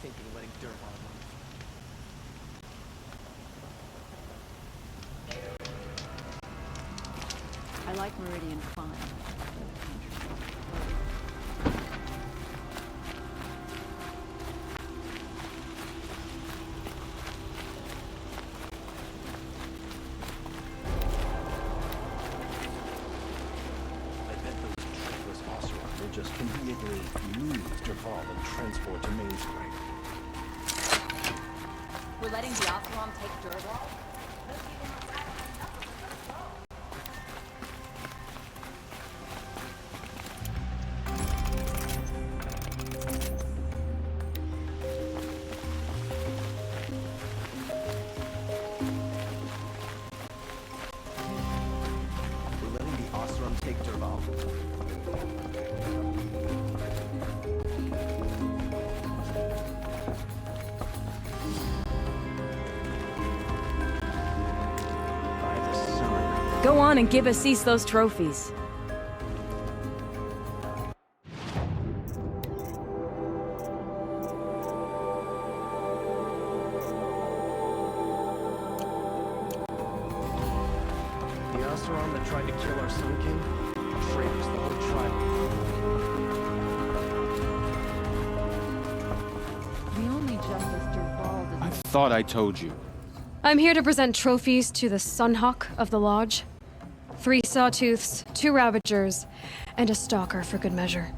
thinking letting Dervahl run? I like Meridian fine. Just conveniently move Dervahl and transport to Mainspring. We're letting the Oseram take Dervahl? We're letting the Oseram take Dervahl. Go on and give Assis those trophies. The Oseram that tried to kill our Sun King? Traitors, the whole tribe. The only justice Dervahl I deserves. thought I told you. I'm here to present trophies to the Sunhawk of the Lodge. 3 Sawtooths, 2 Ravagers, and a Stalker for good measure.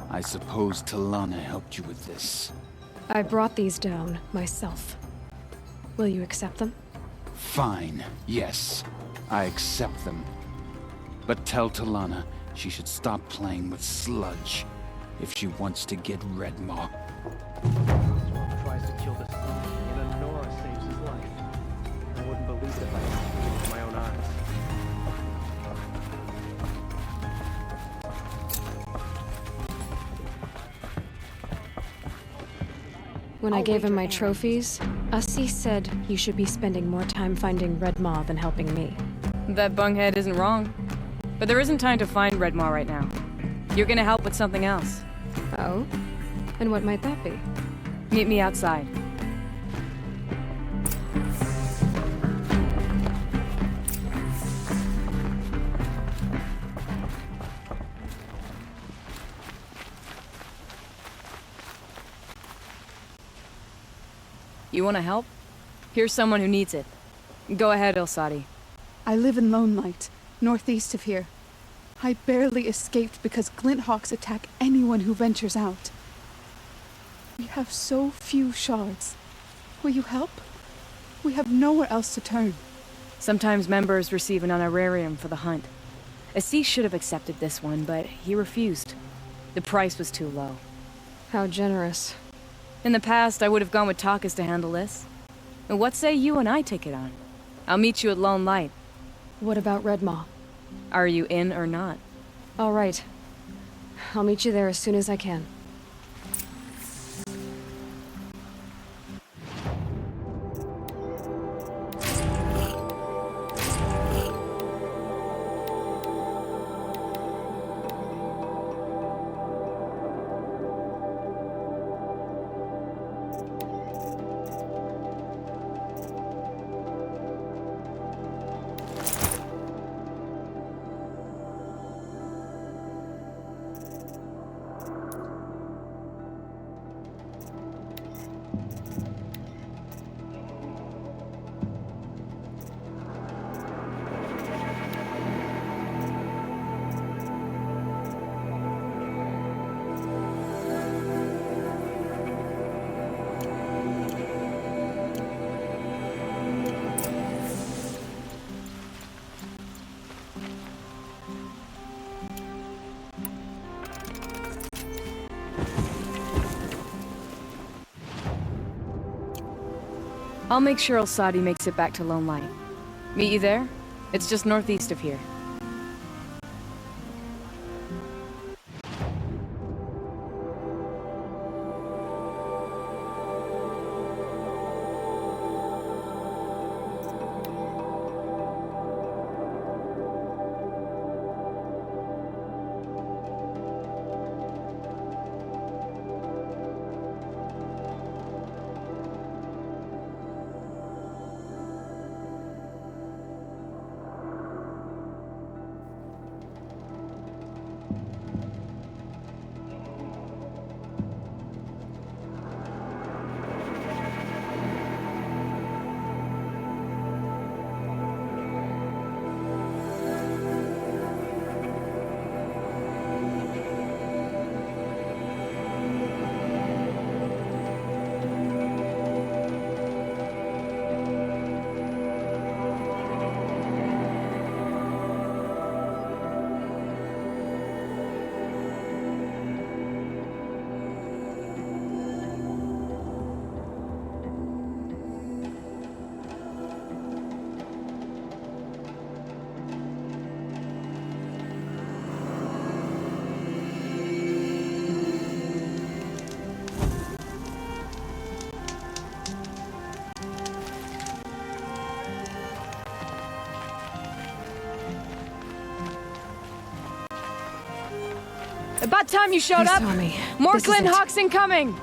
I suppose Talana helped you with this. I brought these down myself. Will you accept them? Fine, yes. I accept them. But tell Talana she should stop playing with sludge if she wants to get Redmaw. Oseram tries to kill the Sun King and Nora saves his life. I wouldn't believe it if I didn't see it with my own eyes. When I gave him my trophies, Assis said you should be spending more time finding Redmaw than helping me. That bunghead isn't wrong. But there isn't time to find Redmaw right now. You're gonna help with something else. Oh? And what might that be? Meet me outside. You wanna help? Here's someone who needs it. Go ahead, Ilsadi. I live in Lone Light, northeast of here. I barely escaped because Glinthawks attack anyone who ventures out. We have so few shards. Will you help? We have nowhere else to turn. Sometimes members receive an honorarium for the hunt. Assis should have accepted this one, but he refused. The price was too low. How generous. In the past, I would have gone with Takas to handle this. And what say you and I take it on? I'll meet you at Lone Light. What about Redmaw? Are you in or not? All right. I'll meet you there as soon as I can. I'll make sure Ilsadi makes it back to Lone Light. Meet you there? It's just northeast of here. About time you showed They up. saw me. More This is Clint it. Hawks incoming.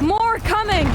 More coming!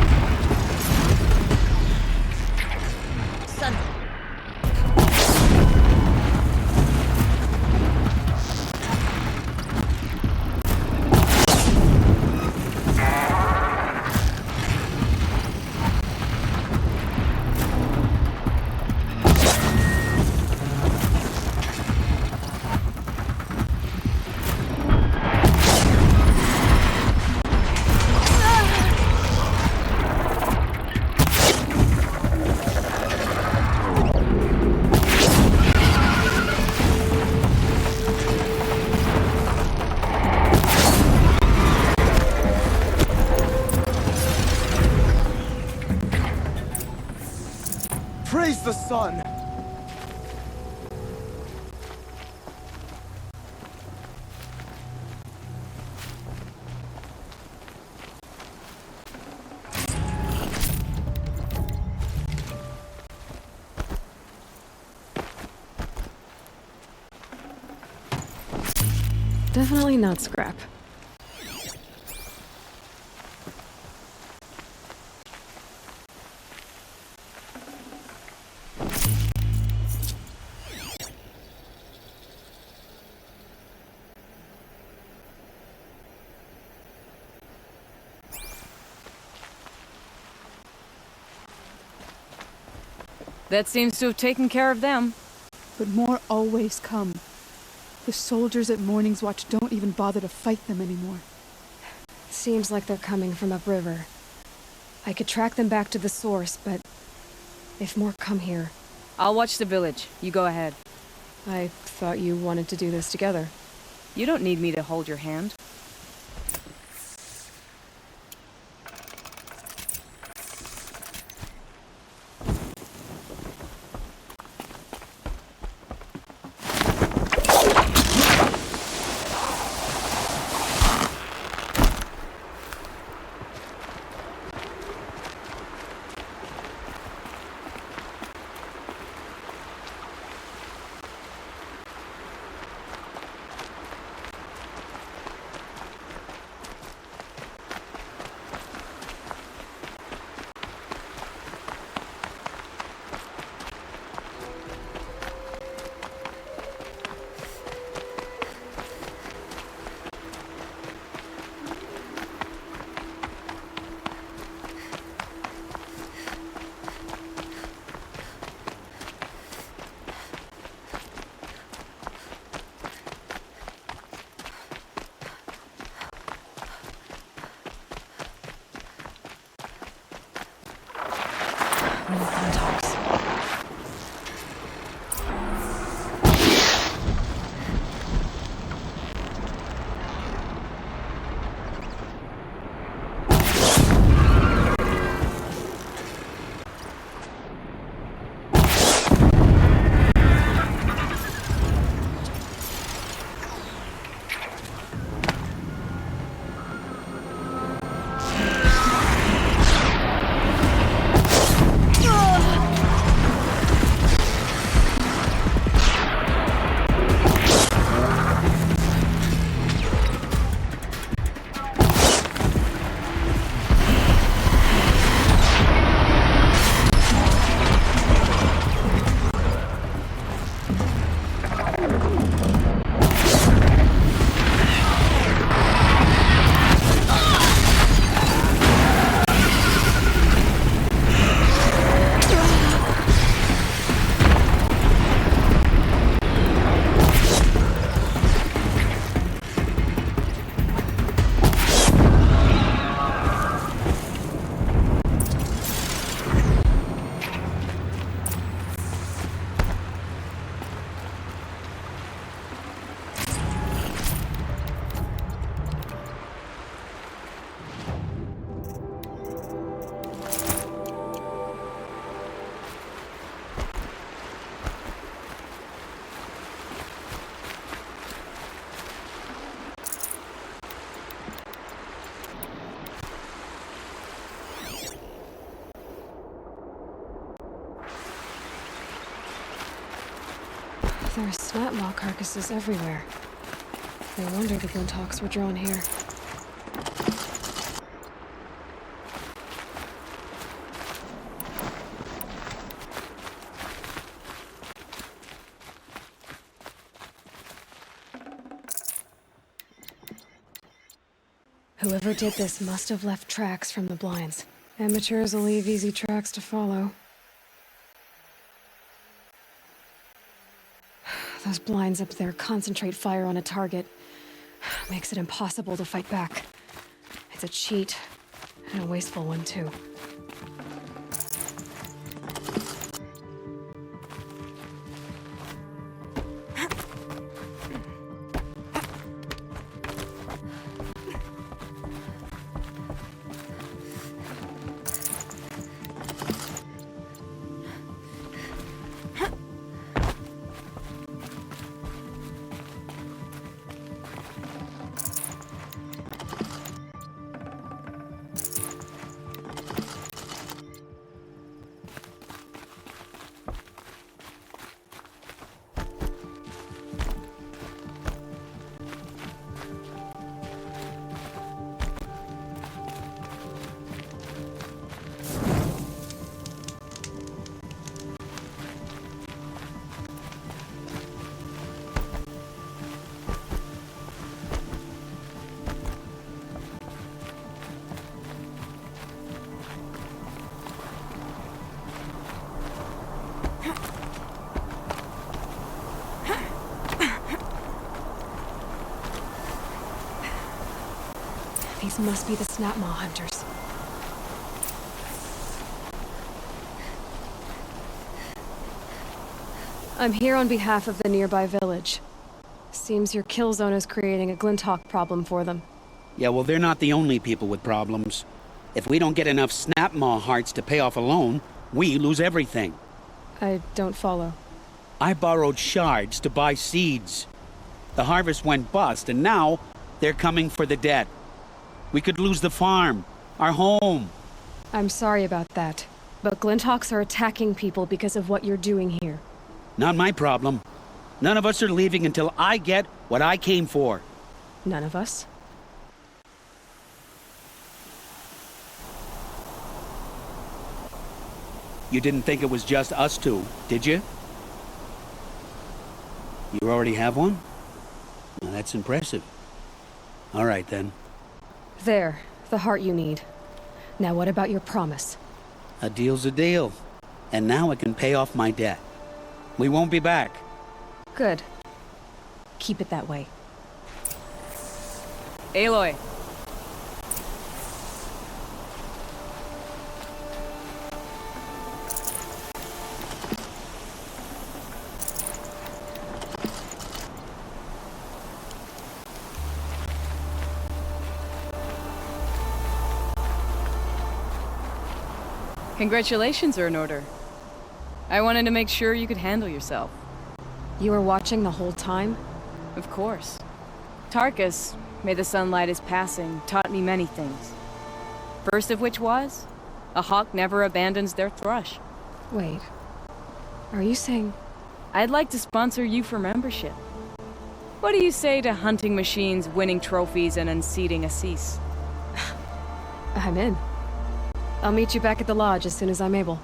Praise the sun! Definitely not scrap. That seems to have taken care of them. But more always come. The soldiers at Morning's Watch don't even bother to fight them anymore. Seems like they're coming from upriver. I could track them back to the source, but if more come here, I'll watch the village. You go ahead. I thought you wanted to do this together. You don't need me to hold your hand. There are snapmaw carcasses everywhere. No wonder the Glinthawks were drawn here. Whoever did this must have left tracks from the blinds. Amateurs will leave easy tracks to follow. Those blinds up there concentrate fire on a target. Makes it impossible to fight back. It's a cheat, and a wasteful one too. These must be the snapmaw hunters. I'm here on behalf of the nearby village. Seems your kill zone is creating a Glinthawk problem for them. Yeah, well, they're not the only people with problems. If we don't get enough snapmaw hearts to pay off a loan, we lose everything. I don't follow. I borrowed shards to buy seeds. The harvest went bust, and now they're coming for the debt. We could lose the farm, our home. I'm sorry about that, but Glinthawks are attacking people because of what you're doing here. Not my problem. None of us are leaving until I get what I came for. None of us? You didn't think it was just us two, did you? You already have one? Well, that's impressive. All right, then. There, the heart you need. Now what about your promise? A deal's a deal. And now I can pay off my debt. We won't be back. Good. Keep it that way. Aloy. Congratulations are in order. I wanted to make sure you could handle yourself. You were watching the whole time? Of course. Tarkus, may the sunlight is passing, taught me many things. First of which was, a hawk never abandons their thrush. Wait. Are you saying... I'd like to sponsor you for membership. What do you say to hunting machines, winning trophies, and unseating Assis? I'm in. I'll meet you back at the lodge as soon as I'm able.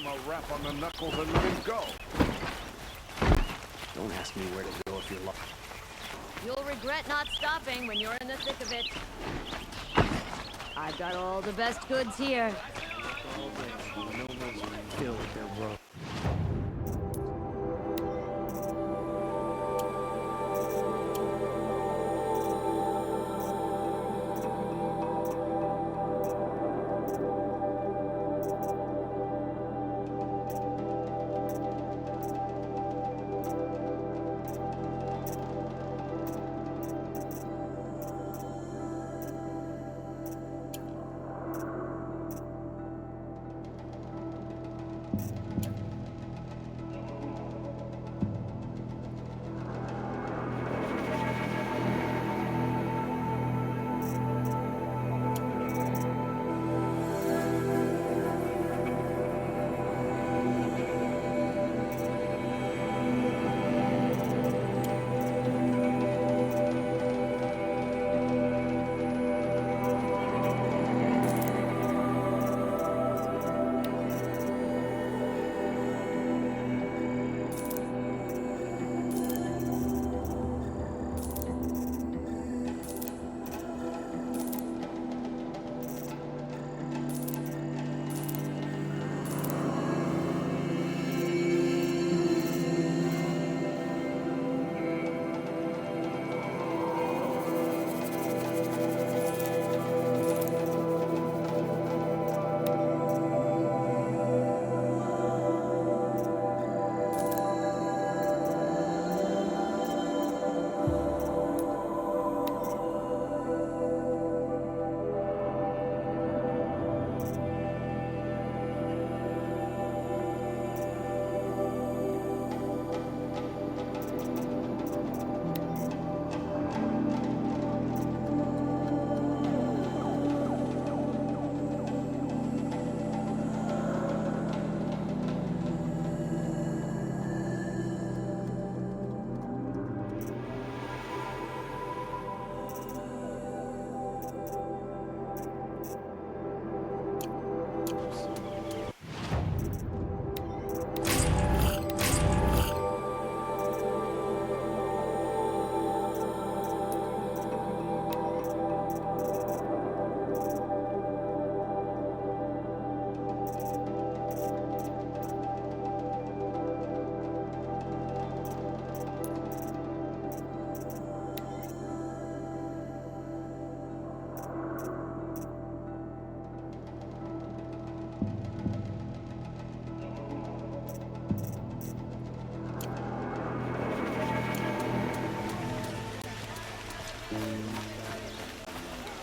a rap on the knuckles and let him go. Don't ask me where to go if you're lost. You'll regret not stopping when you're in the thick of it. I've got all the best goods here. All day, no one's killed their road.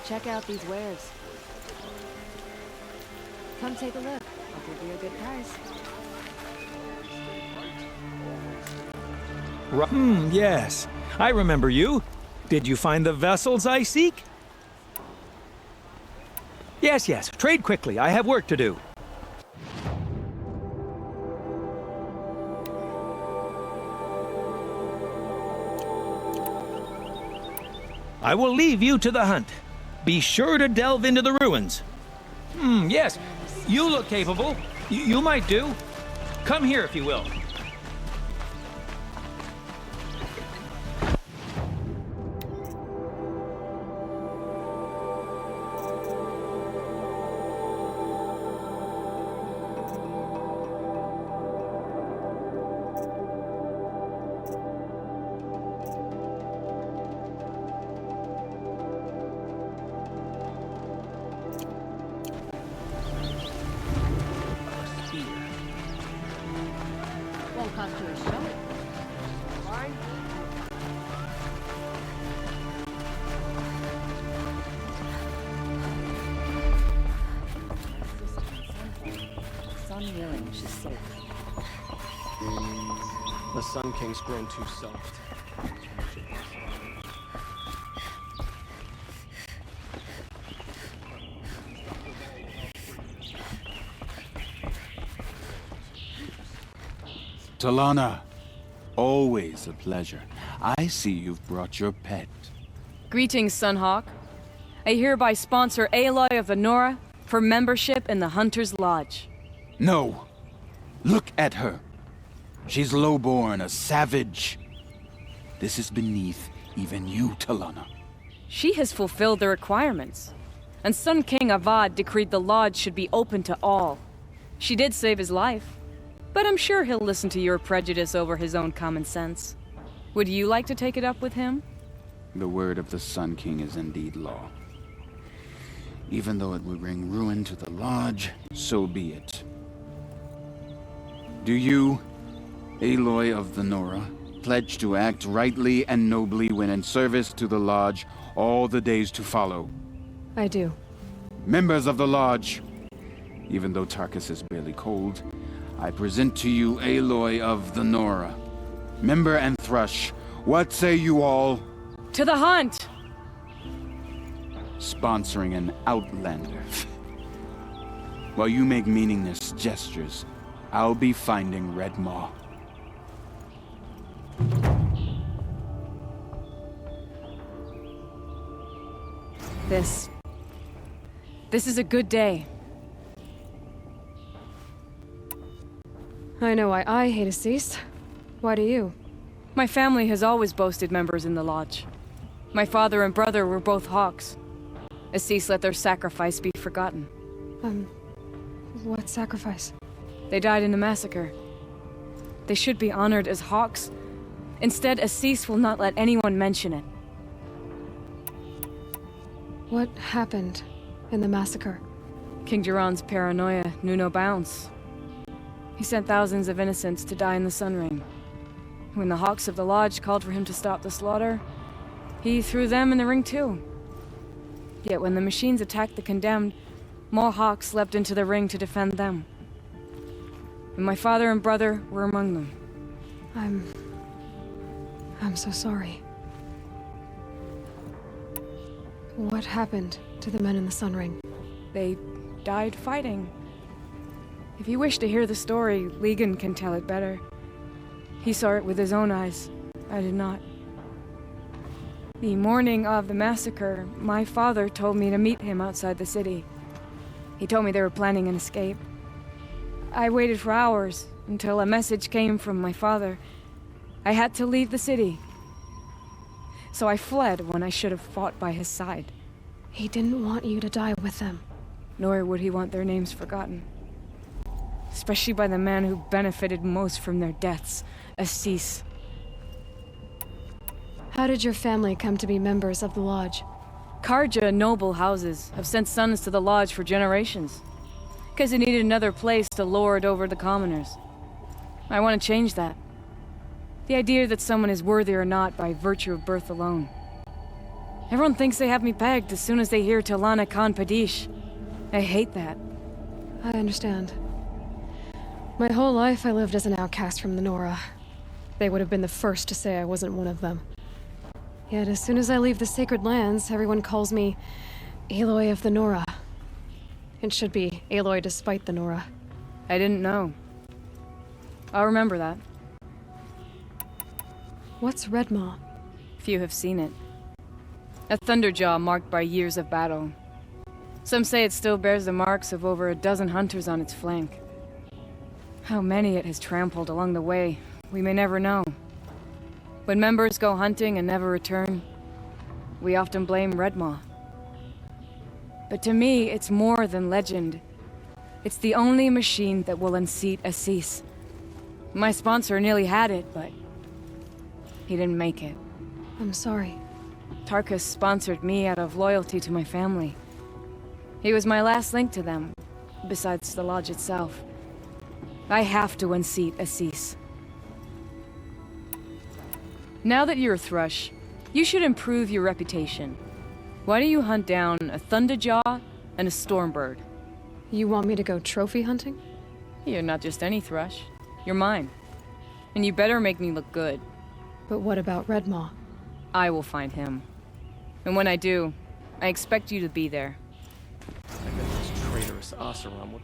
Check out these wares. Come take a look. I'll give you a good price. Yes. I remember you. Did you find the vessels I seek? Yes, yes. Trade quickly. I have work to do. I will leave you to the hunt. Be sure to delve into the ruins. Yes. You look capable. You might do. Come here if you will. Won't cost you a show. Fine. Sun healing, she's safe. The Sun King's grown too soft. Talana, always a pleasure. I see you've brought your pet. Greetings, Sunhawk. I hereby sponsor Aloy of the Nora for membership in the Hunter's Lodge. No, Look at her. She's lowborn, a savage. This is beneath even you, Talana. She has fulfilled the requirements. And Sun King Avad decreed the lodge should be open to all. She did save his life. But I'm sure he'll listen to your prejudice over his own common sense. Would you like to take it up with him? The word of the Sun King is indeed law. Even though it would bring ruin to the lodge, so be it. Do you, Aloy of the Nora, pledge to act rightly and nobly when in service to the lodge all the days to follow? I do. Members of the lodge, even though Tarkus is barely cold, I present to you Aloy of the Nora. Member and Thrush, what say you all? To the hunt! Sponsoring an outlander. While you make meaningless gestures, I'll be finding Redmaw. This is a good day. I know why I hate Assis. Why do you? My family has always boasted members in the lodge. My father and brother were both hawks. Assis let their sacrifice be forgotten. What sacrifice? They died in a massacre. They should be honored as hawks. Instead, Assis will not let anyone mention it. What happened in the massacre? King Jiran's paranoia knew no bounds. He sent thousands of innocents to die in the Sun Ring. When the Hawks of the Lodge called for him to stop the slaughter, he threw them in the ring too. Yet when the machines attacked the condemned, more Hawks leapt into the ring to defend them. And my father and brother were among them. I'm so sorry. What happened to the men in the Sun Ring? They died fighting. If you wish to hear the story, Legan can tell it better. He saw it with his own eyes. I did not. The morning of the massacre, my father told me to meet him outside the city. He told me they were planning an escape. I waited for hours until a message came from my father. I had to leave the city. So I fled when I should have fought by his side. He didn't want you to die with them. Nor would he want their names forgotten. Especially by the man who benefited most from their deaths, Assis. How did your family come to be members of the Lodge? Karja noble houses have sent sons to the Lodge for generations. Because they needed another place to lord over the commoners. I want to change that. The idea that someone is worthy or not by virtue of birth alone. Everyone thinks they have me pegged as soon as they hear Talana Khan Padish. I hate that. I understand. My whole life I lived as an outcast from the Nora. They would have been the first to say I wasn't one of them. Yet as soon as I leave the sacred lands, everyone calls me Aloy of the Nora. It should be Aloy despite the Nora. I didn't know. I'll remember that. What's Redmaw? Few have seen it. A thunderjaw marked by years of battle. Some say it still bears the marks of over a dozen hunters on its flank. How many it has trampled along the way, we may never know. When members go hunting and never return, we often blame Redmaw. But to me, it's more than legend. It's the only machine that will unseat Assis. My sponsor nearly had it, but he didn't make it. I'm sorry. Tarkus sponsored me out of loyalty to my family. He was my last link to them, besides the lodge itself. I have to unseat Assis. Now that you're a Thrush, you should improve your reputation. Why don't you hunt down a Thunderjaw and a Stormbird? You want me to go trophy hunting? You're not just any Thrush. You're mine. And you better make me look good. But what about Redmaw? I will find him. And when I do, I expect you to be there. I bet this traitorous Oseram would...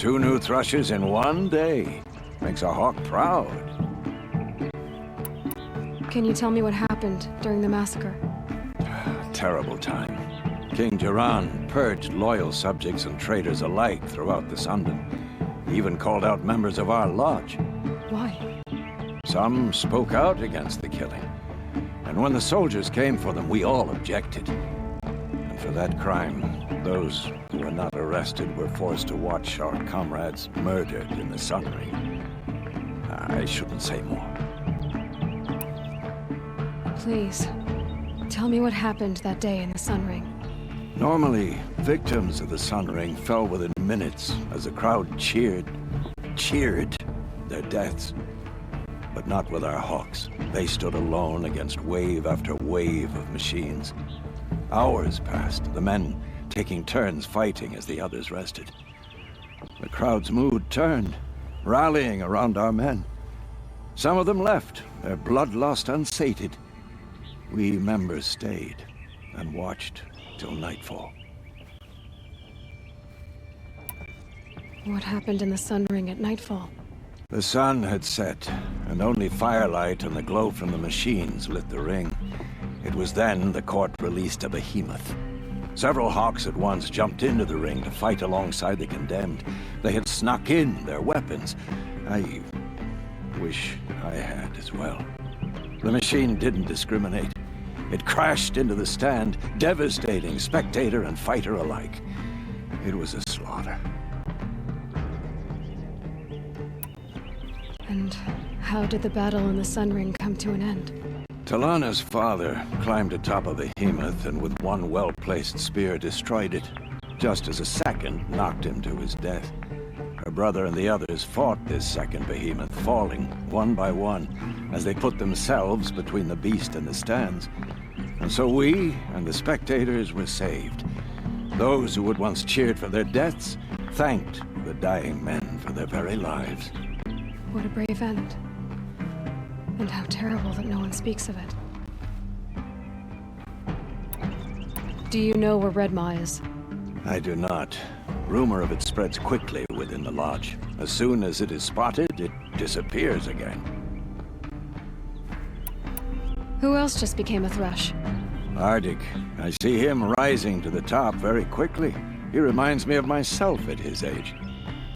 2 new thrushes in one day. Makes a hawk proud. Can you tell me what happened during the massacre? Terrible time. King Jiran purged loyal subjects and traitors alike throughout the Sundan. He even called out members of our lodge. Why? Some spoke out against the killing. And when the soldiers came for them, we all objected. And for that crime, those who were not arrested were forced to watch our comrades murdered in the Sun Ring. I shouldn't say more. Please, tell me what happened that day in the Sun Ring. Normally, victims of the Sun Ring fell within minutes as the crowd cheered their deaths. But not with our hawks. They stood alone against wave after wave of machines. Hours passed, the men taking turns fighting as the others rested. The crowd's mood turned, rallying around our men. Some of them left, their bloodlust unsated. We members stayed and watched till nightfall. What happened in the Sun Ring at nightfall? The sun had set, and only firelight and the glow from the machines lit the ring. It was then the court released a behemoth. Several hawks at once jumped into the ring to fight alongside the condemned. They had snuck in their weapons. I wish I had as well. The machine didn't discriminate. It crashed into the stand, devastating spectator and fighter alike. It was a slaughter. And how did the battle in the Sun Ring come to an end? Talana's father climbed atop a behemoth and with one well-placed spear destroyed it, just as a second knocked him to his death. Her brother and the others fought this second behemoth, falling one by one as they put themselves between the beast and the stands. And so we and the spectators were saved. Those who had once cheered for their deaths thanked the dying men for their very lives. What a brave end. And how terrible that no one speaks of it. Do you know where Redmaw is? I do not. Rumor of it spreads quickly within the lodge. As soon as it is spotted, it disappears again. Who else just became a thrush? Arctic. I see him rising to the top very quickly. He reminds me of myself at his age.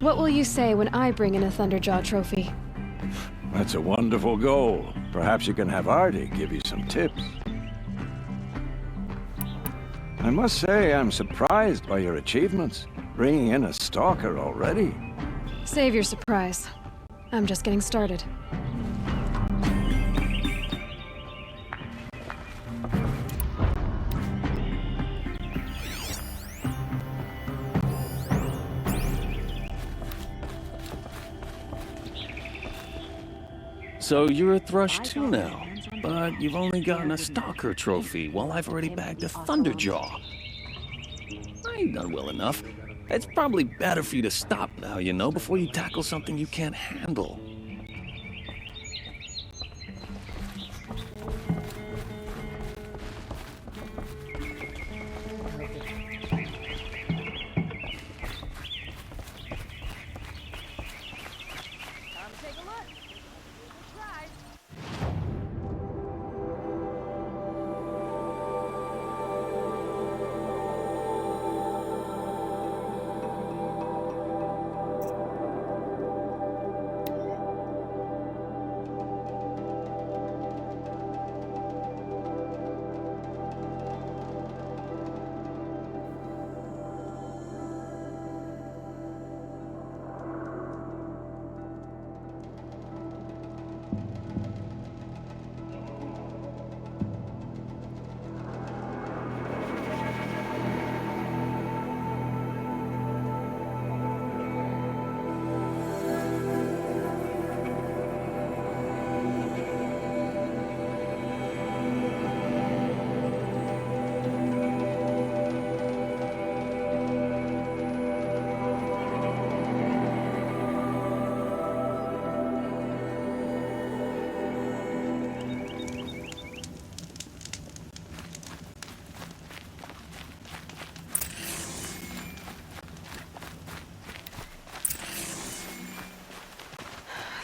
What will you say when I bring in a Thunderjaw trophy? That's a wonderful goal. Perhaps you can have Artie give you some tips. I must say I'm surprised by your achievements. Bringing in a stalker already. Save your surprise. I'm just getting started. So you're a thrush too now, but you've only gotten a stalker trophy while I've already bagged a Thunderjaw. I ain't done well enough. It's probably better for you to stop now, you know, before you tackle something you can't handle.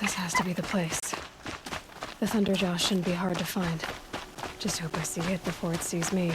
This has to be the place. The Thunderjaw shouldn't be hard to find. Just hope I see it before it sees me.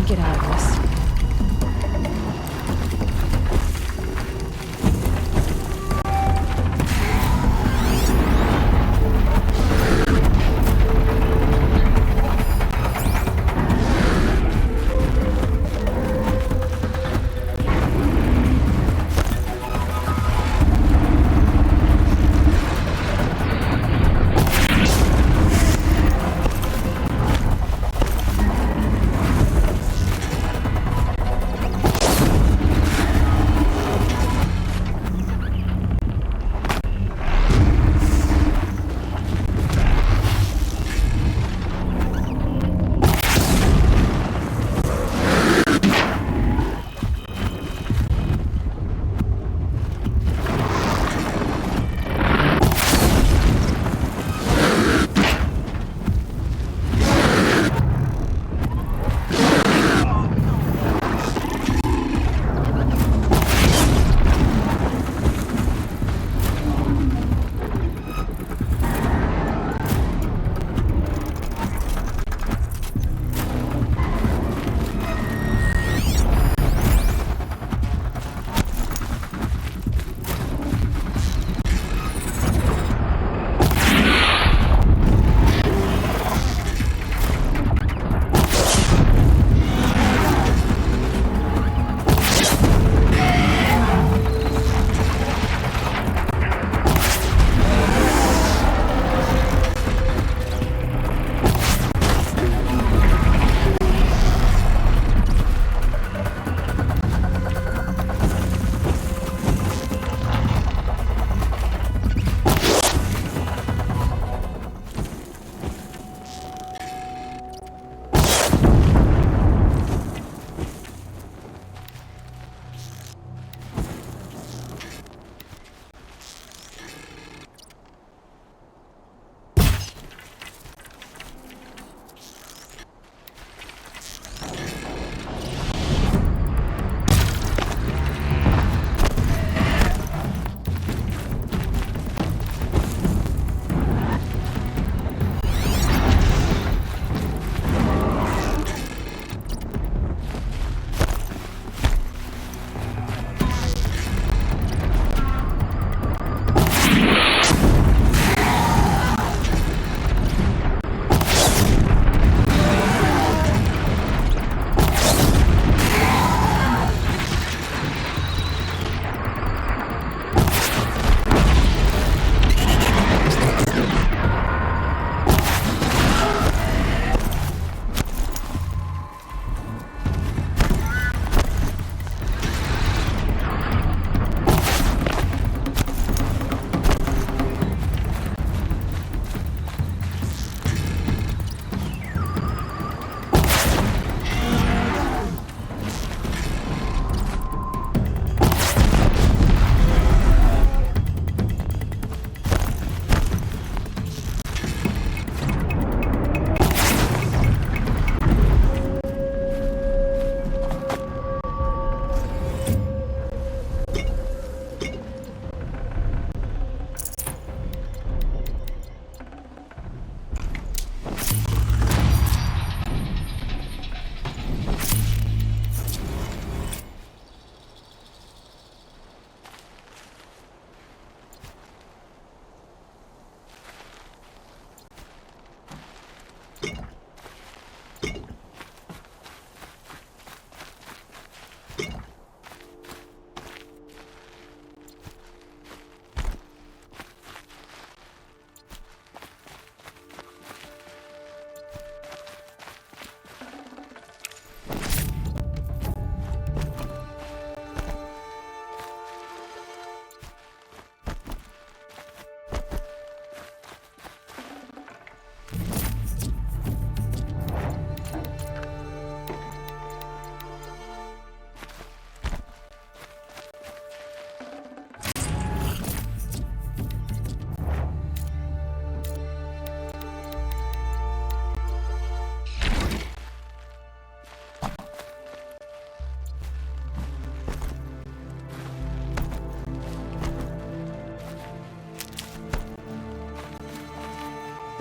get out of this.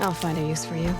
I'll find a use for you.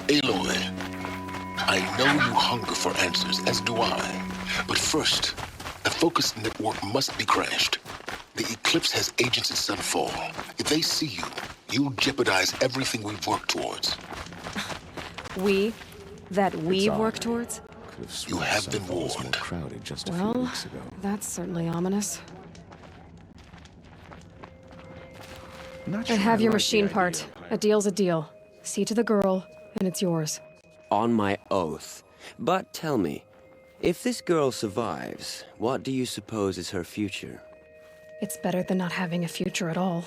Aloy, I know you hunger for answers, as do I. But first, the Focus network must be crashed. The Eclipse has agents at Sunfall. If they see you, you'll jeopardize everything we've worked towards. We? That we've worked towards? You have been warned. Crowded just a few Well, weeks ago. that's certainly ominous. Not I sure have your like machine the part. idea. A deal's a deal. See to the girl, and it's yours. On my oath. But tell me, if this girl survives, what do you suppose is her future? It's better than not having a future at all.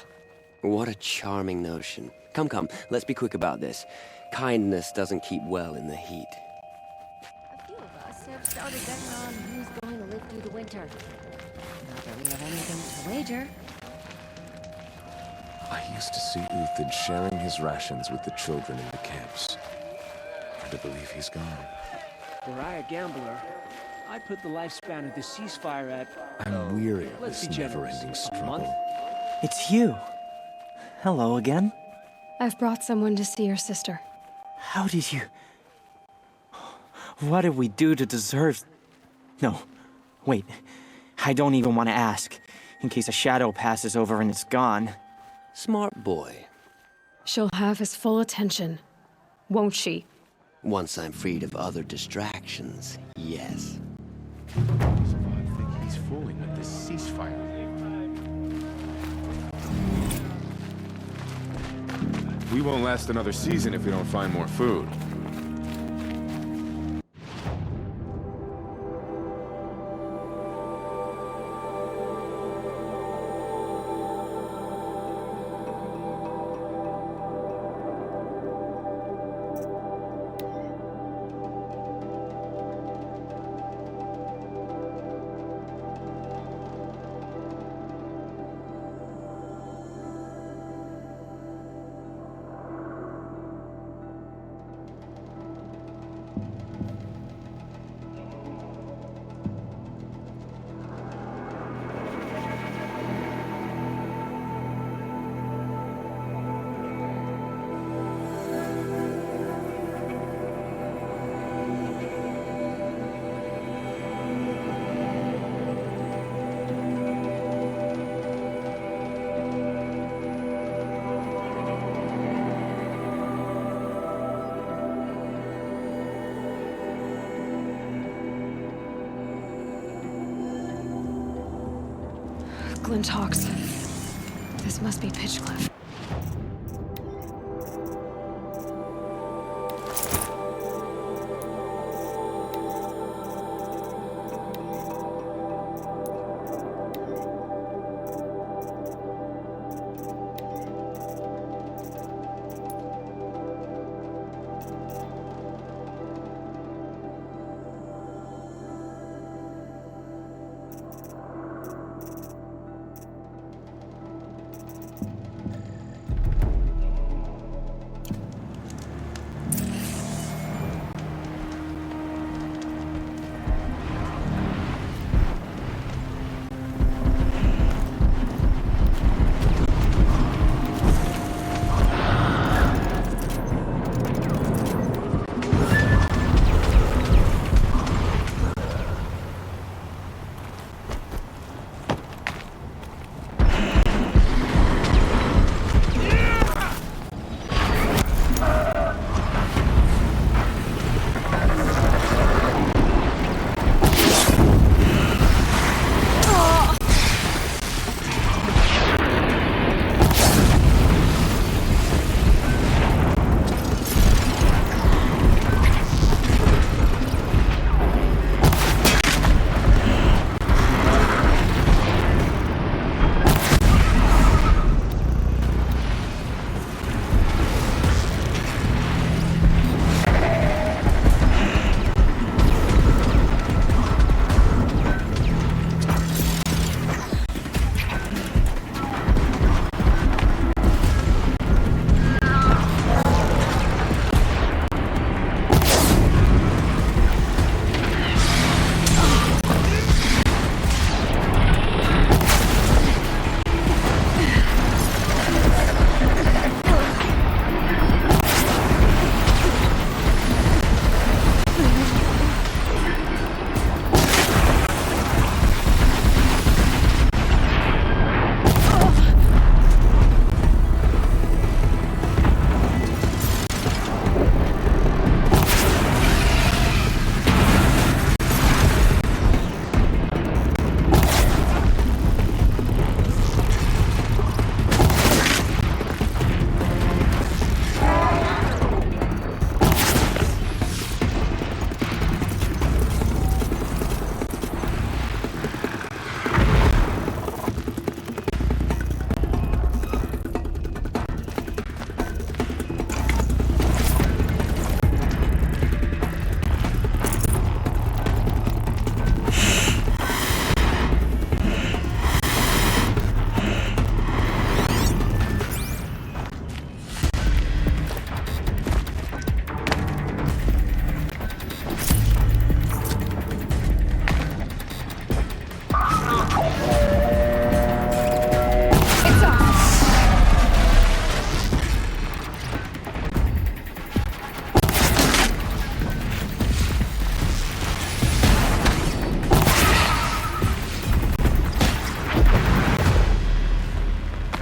What a charming notion. Come, let's be quick about this. Kindness doesn't keep well in the heat. A few of us have started betting on who's going to live through the winter. Not that we have anything to wager. I used to see Uthed sharing his rations with the children in the camps. Hard to believe he's gone. Were I a gambler, I'd put the lifespan of the ceasefire at... I'm weary of let's this be generous. never-ending A month? struggle. It's you. Hello again. I've brought someone to see your sister. How did you... What did we do to deserve... No, wait. I don't even want to ask, in case a shadow passes over and it's gone. Smart boy. She'll have his full attention, won't she? Once I'm freed of other distractions, yes. I think he's fooling with this ceasefire. We won't last another season if we don't find more food. Glinthawks. This must be Pitchcliff.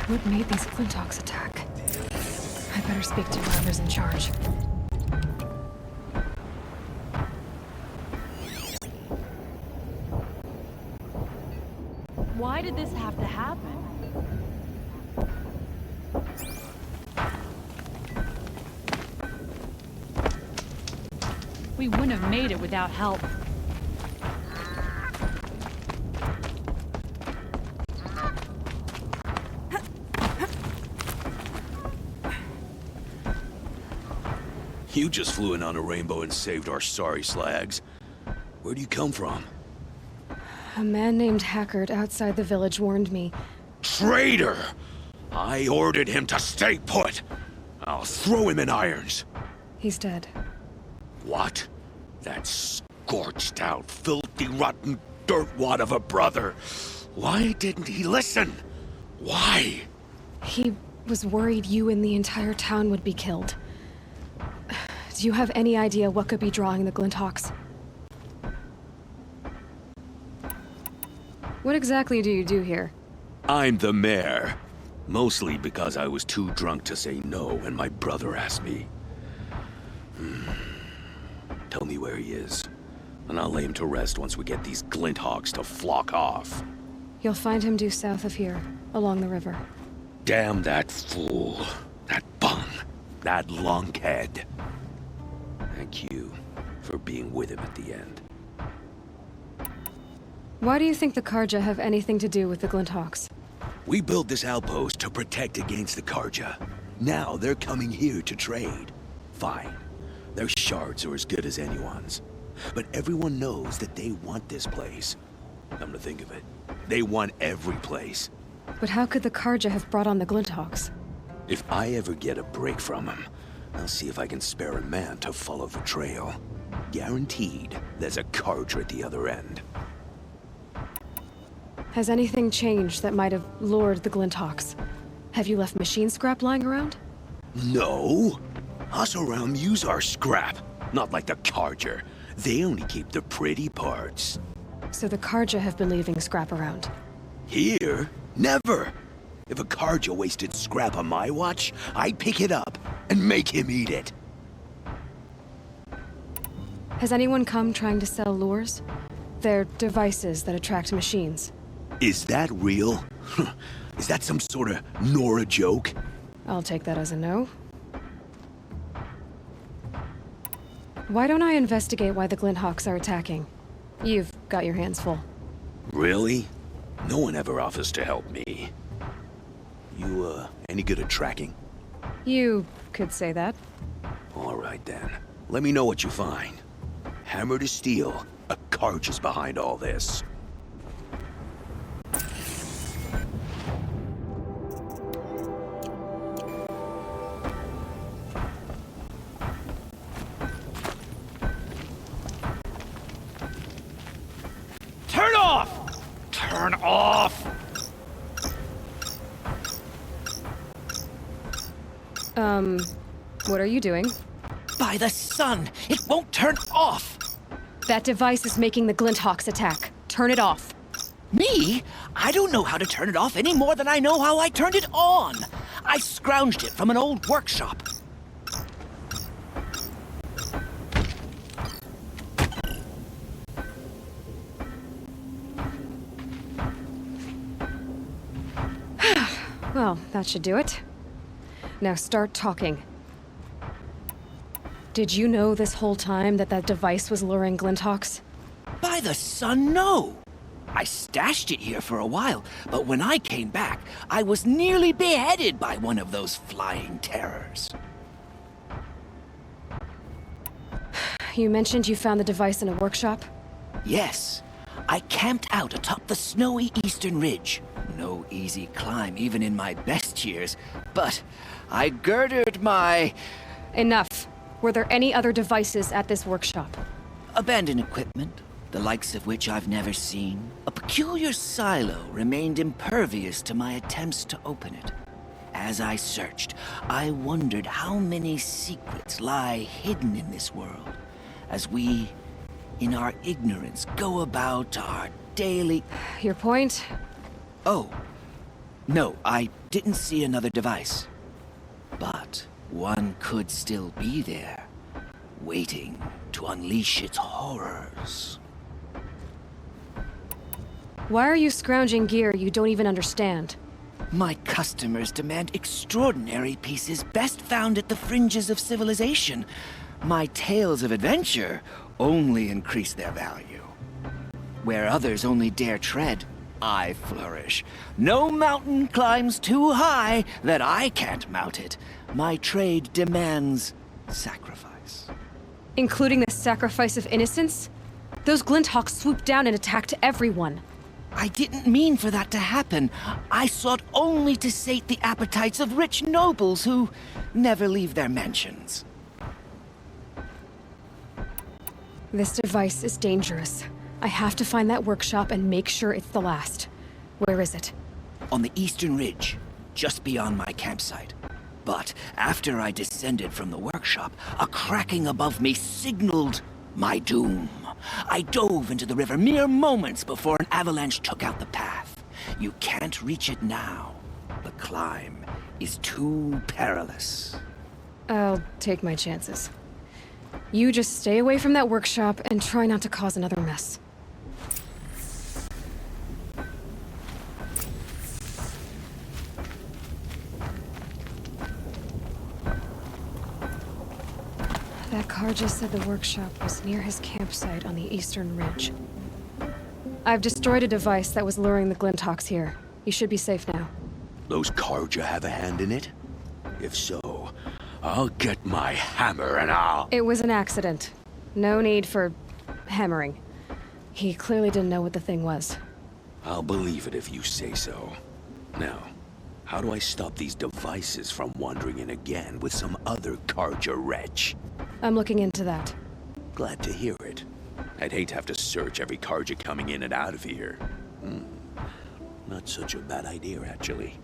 What made these Flinthawks attack? I better speak to whoever's in charge. Why did this have to happen? We wouldn't have made it without help. You just flew in on a rainbow and saved our sorry slags. Where do you come from? A man named Hackard outside the village warned me. Traitor! I ordered him to stay put! I'll throw him in irons! He's dead. What? That scorched out, filthy, rotten dirtwad of a brother! Why didn't he listen? Why? He was worried you and the entire town would be killed. Do you have any idea what could be drawing the Glinthawks? What exactly do you do here? I'm the mayor. Mostly because I was too drunk to say no when my brother asked me. Tell me where he is, and I'll lay him to rest once we get these Glinthawks to flock off. You'll find him due south of here, along the river. Damn that fool. That bung. That lunkhead. Thank you for being with him at the end. Why do you think the Karja have anything to do with the Glinthawks? We built this outpost to protect against the Karja. Now they're coming here to trade. Fine. Their shards are as good as anyone's. But everyone knows that they want this place. Come to think of it, they want every place. But how could the Karja have brought on the Glinthawks? If I ever get a break from them, I'll see if I can spare a man to follow the trail. Guaranteed, there's a Karja at the other end. Has anything changed that might have lured the Glinthawks? Have you left machine scrap lying around? No! Us around use our scrap, not like the Karja. They only keep the pretty parts. So the Karja have been leaving scrap around? Here? Never! If a Karja wasted scrap on my watch, I'd pick it up and make him eat it. Has anyone come trying to sell lures? They're devices that attract machines. Is that real? Is that some sort of Nora joke? I'll take that as a no. Why don't I investigate why the Glinthawks are attacking? You've got your hands full. Really? No one ever offers to help me. You, any good at tracking? You could say that. All right, then. Let me know what you find. Hammer to steel, a Karja's behind all this. Turn off! Turn off! What are you doing? By the sun! It won't turn off! That device is making the Glinthawks attack. Turn it off. Me? I don't know how to turn it off any more than I know how I turned it on. I scrounged it from an old workshop. Well, that should do it. Now start talking. Did you know this whole time that device was luring Glinthawks? By the sun, no! I stashed it here for a while, but when I came back, I was nearly beheaded by one of those flying terrors. You mentioned you found the device in a workshop? Yes. I camped out atop the snowy eastern ridge. No easy climb, even in my best years, but I girded my... Enough. Were there any other devices at this workshop? Abandoned equipment, the likes of which I've never seen. A peculiar silo remained impervious to my attempts to open it. As I searched, I wondered how many secrets lie hidden in this world, as we, in our ignorance, go about our daily... Your point? Oh, No, I didn't see another device. But one could still be there, waiting to unleash its horrors. Why are you scrounging gear you don't even understand? My customers demand extraordinary pieces best found at the fringes of civilization. My tales of adventure only increase their value. Where others only dare tread, I flourish. No mountain climbs too high that I can't mount it. My trade demands sacrifice. Including the sacrifice of innocence? Those Glinthawks swooped down and attacked everyone. I didn't mean for that to happen. I sought only to sate the appetites of rich nobles who never leave their mansions. This device is dangerous. I have to find that workshop and make sure it's the last. Where is it? On the eastern ridge, just beyond my campsite. But after I descended from the workshop, a cracking above me signaled my doom. I dove into the river mere moments before an avalanche took out the path. You can't reach it now. The climb is too perilous. I'll take my chances. You just stay away from that workshop and try not to cause another mess. That car just said the workshop was near his campsite on the eastern ridge. I've destroyed a device that was luring the Glinthawks here. You should be safe now. Those Karja have a hand in it? If so, I'll get my hammer and I'll... It was an accident. No need for hammering. He clearly didn't know what the thing was. I'll believe it if you say so. Now, how do I stop these devices from wandering in again with some other Karja wretch? I'm looking into that. Glad to hear it. I'd hate to have to search every Karja coming in and out of here. Not such a bad idea, actually.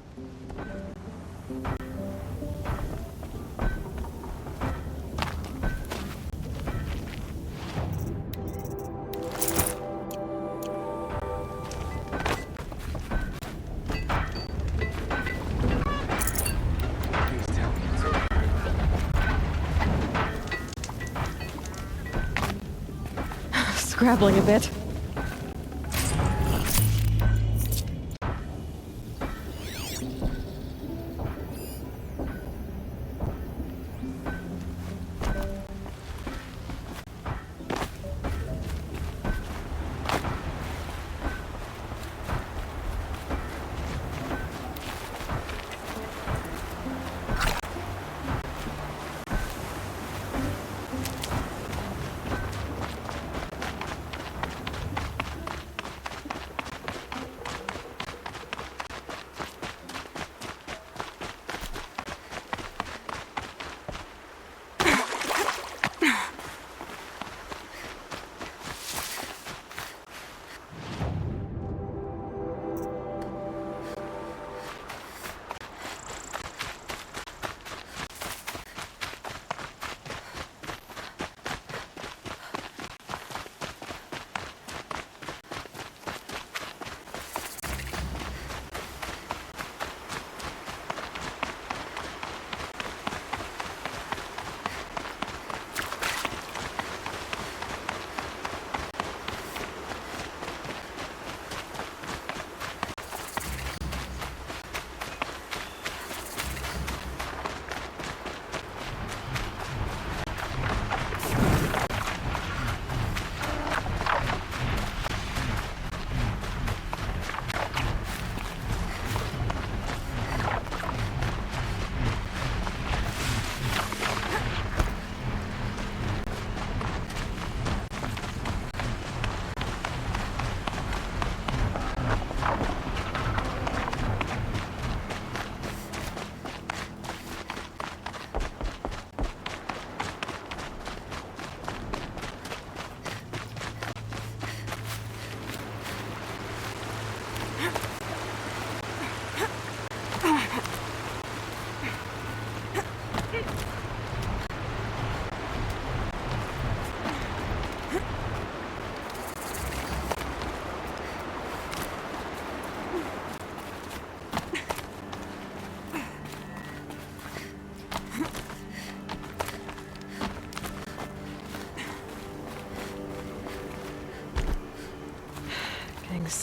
Scrabbling a bit.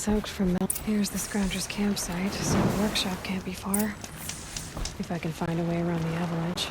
soaked from milk. Here's the Scrounger's campsite, so the workshop can't be far. If I can find a way around the avalanche.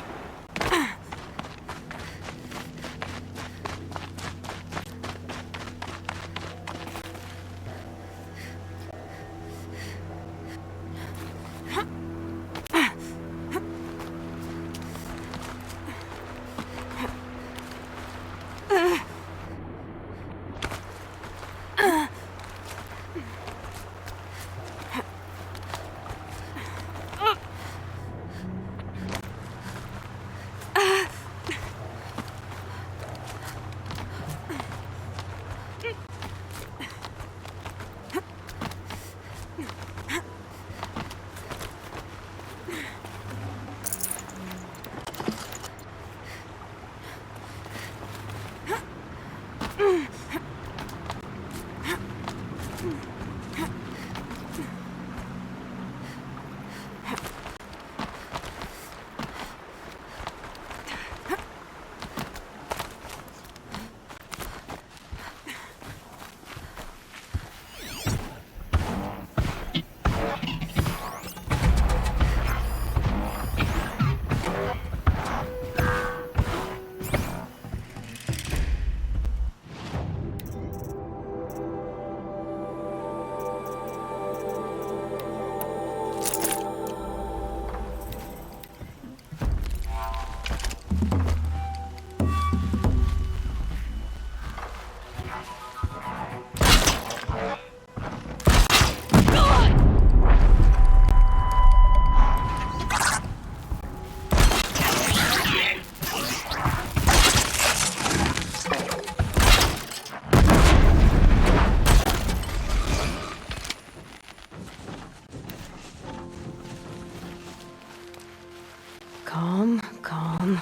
Calm.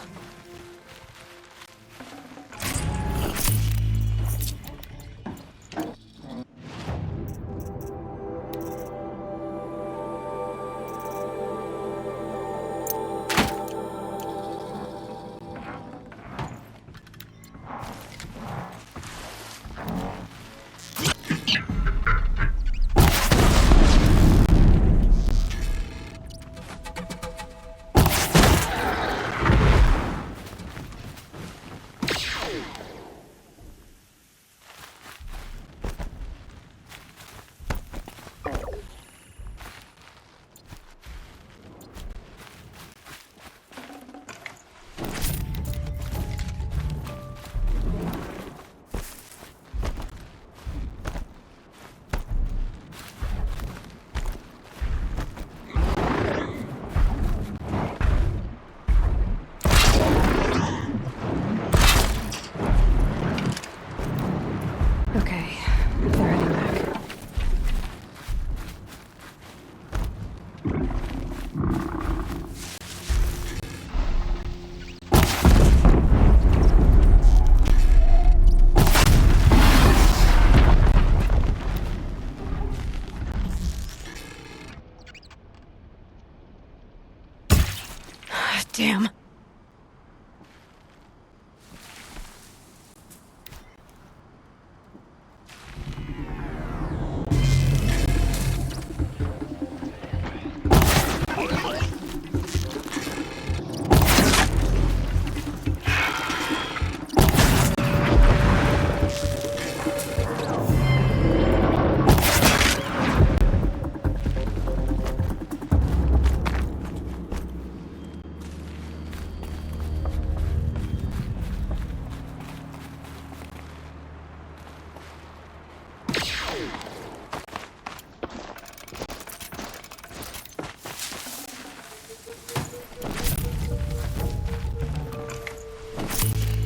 Okay, they're heading back. Damn.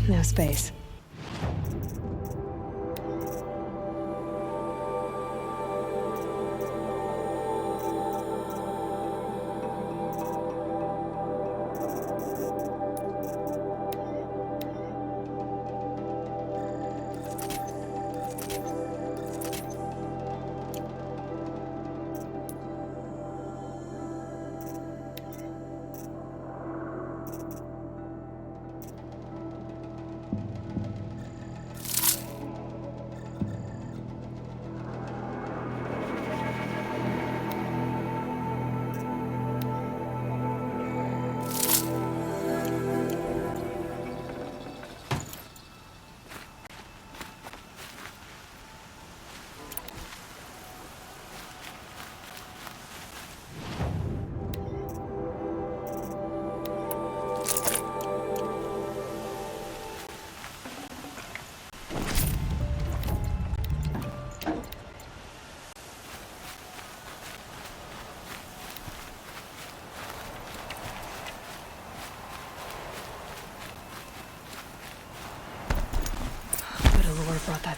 No space.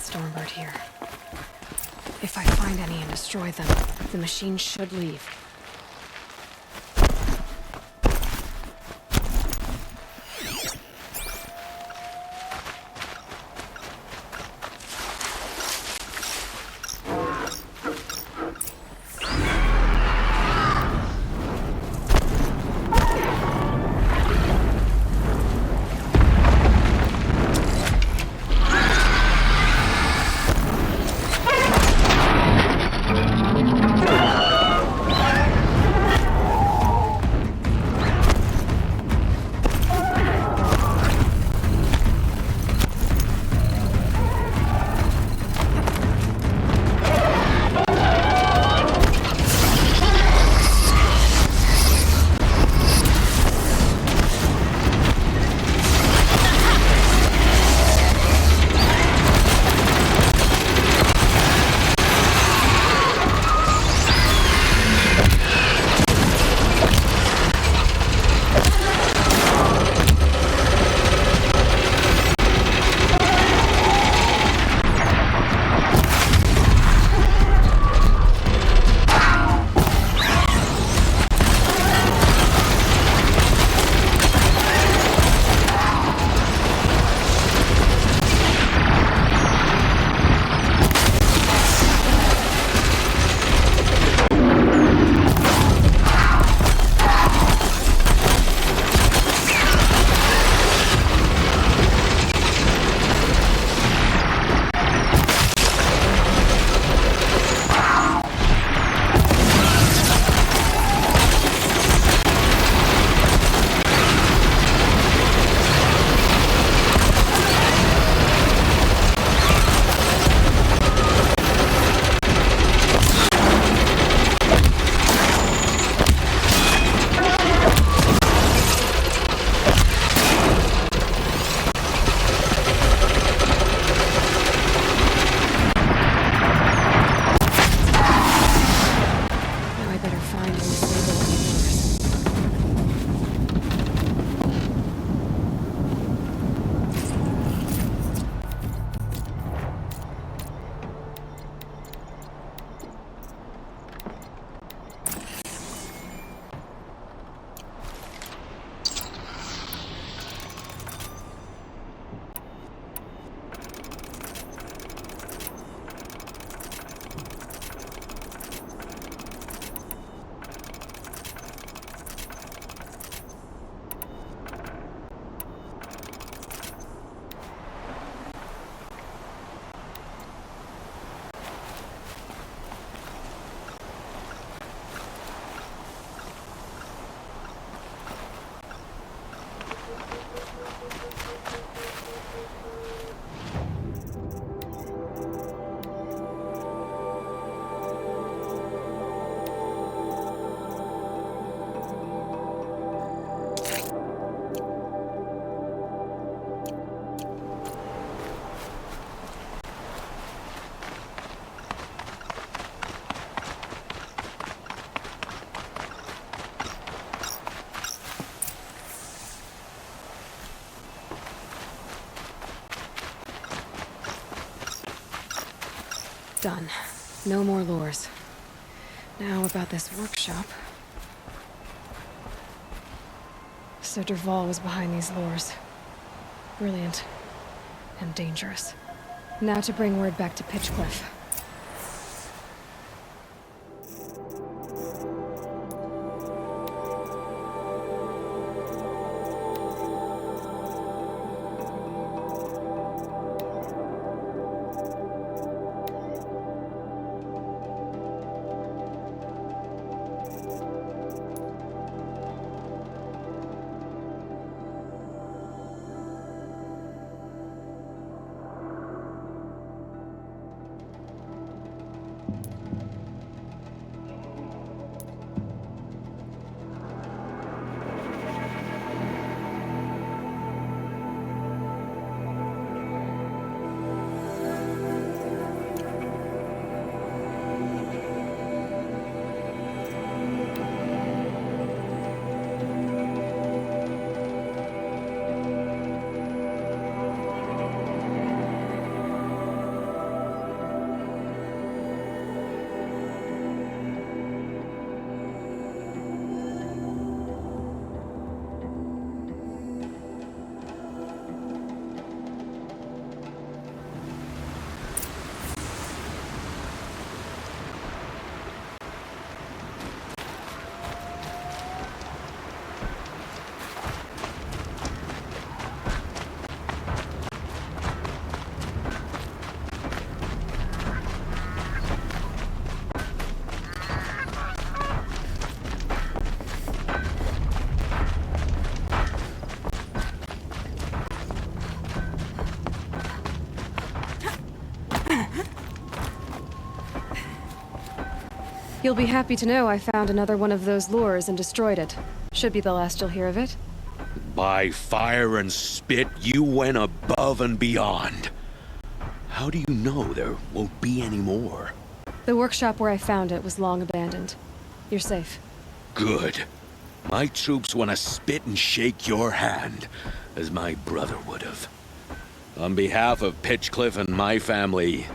Stormbird here. If I find any and destroy them, the machine should leave. Done. No more lures. Now about this workshop. So Dervahl was behind these lures. Brilliant. And dangerous. Now to bring word back to Pitchcliff. You'll be happy to know I found another one of those lures and destroyed it. Should be the last you'll hear of it. By fire and spit, you went above and beyond. How do you know there won't be any more? The workshop where I found it was long abandoned. You're safe. Good. My troops want to spit and shake your hand, as my brother would have. On behalf of Pitchcliff and my family,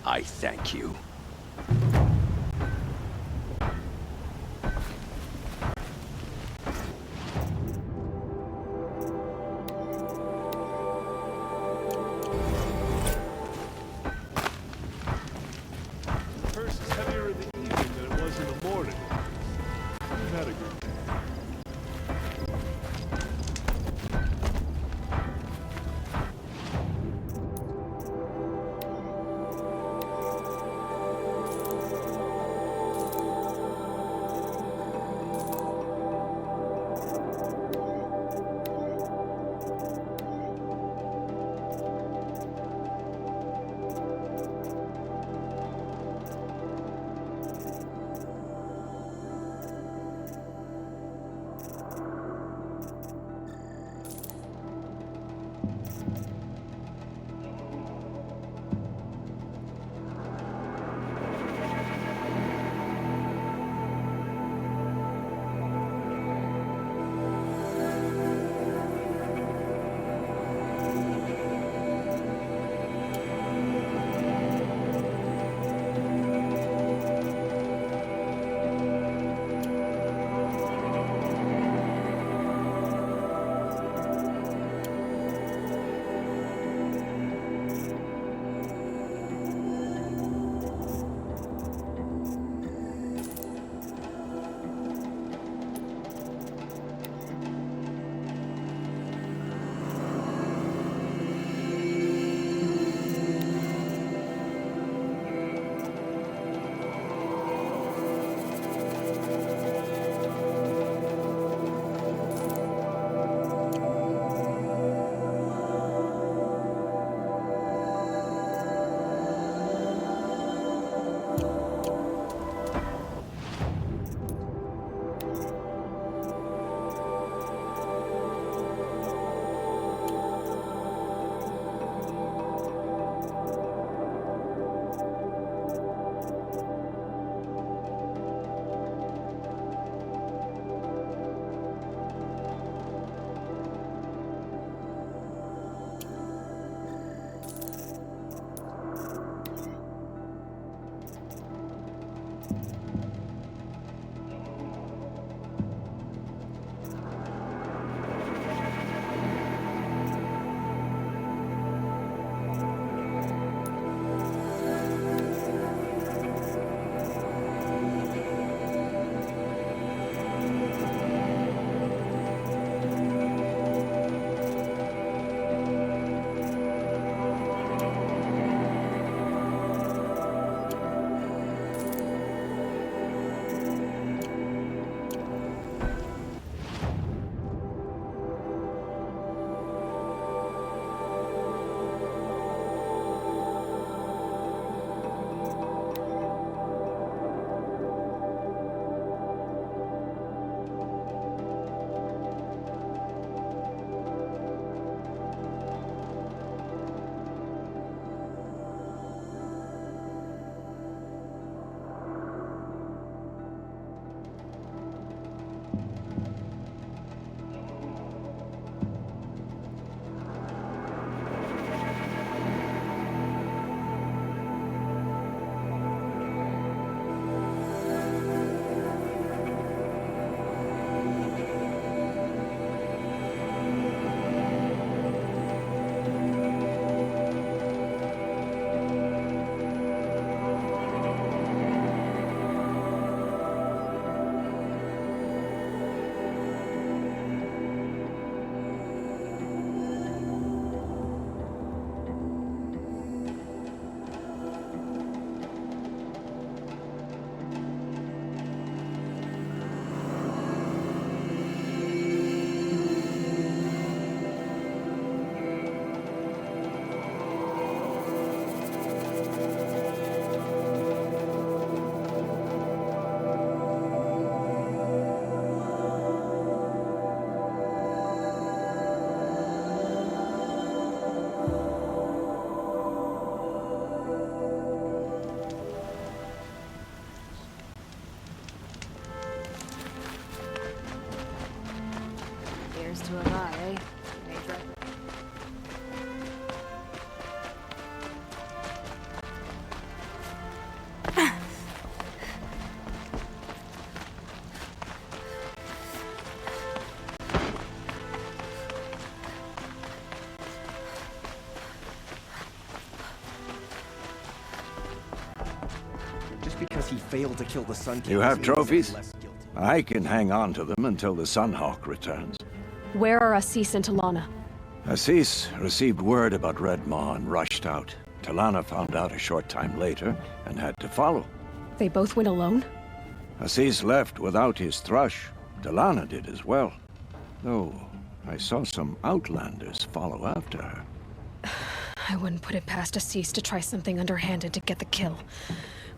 I thank you. The purse is heavier in the evening than it was in the morning. We've had a good day. to have I, eh? Major? Just because he failed to kill the Sun King. You have doesn't mean he's trophies? less guilty. I can hang on to them until the Sunhawk returns. Where are Assis and Talana? Assis received word about Redmaw and rushed out. Talana found out a short time later and had to follow. They both went alone? Assis left without his thrush. Talana did as well. Though I saw some outlanders follow after her. I wouldn't put it past Assis to try something underhanded to get the kill.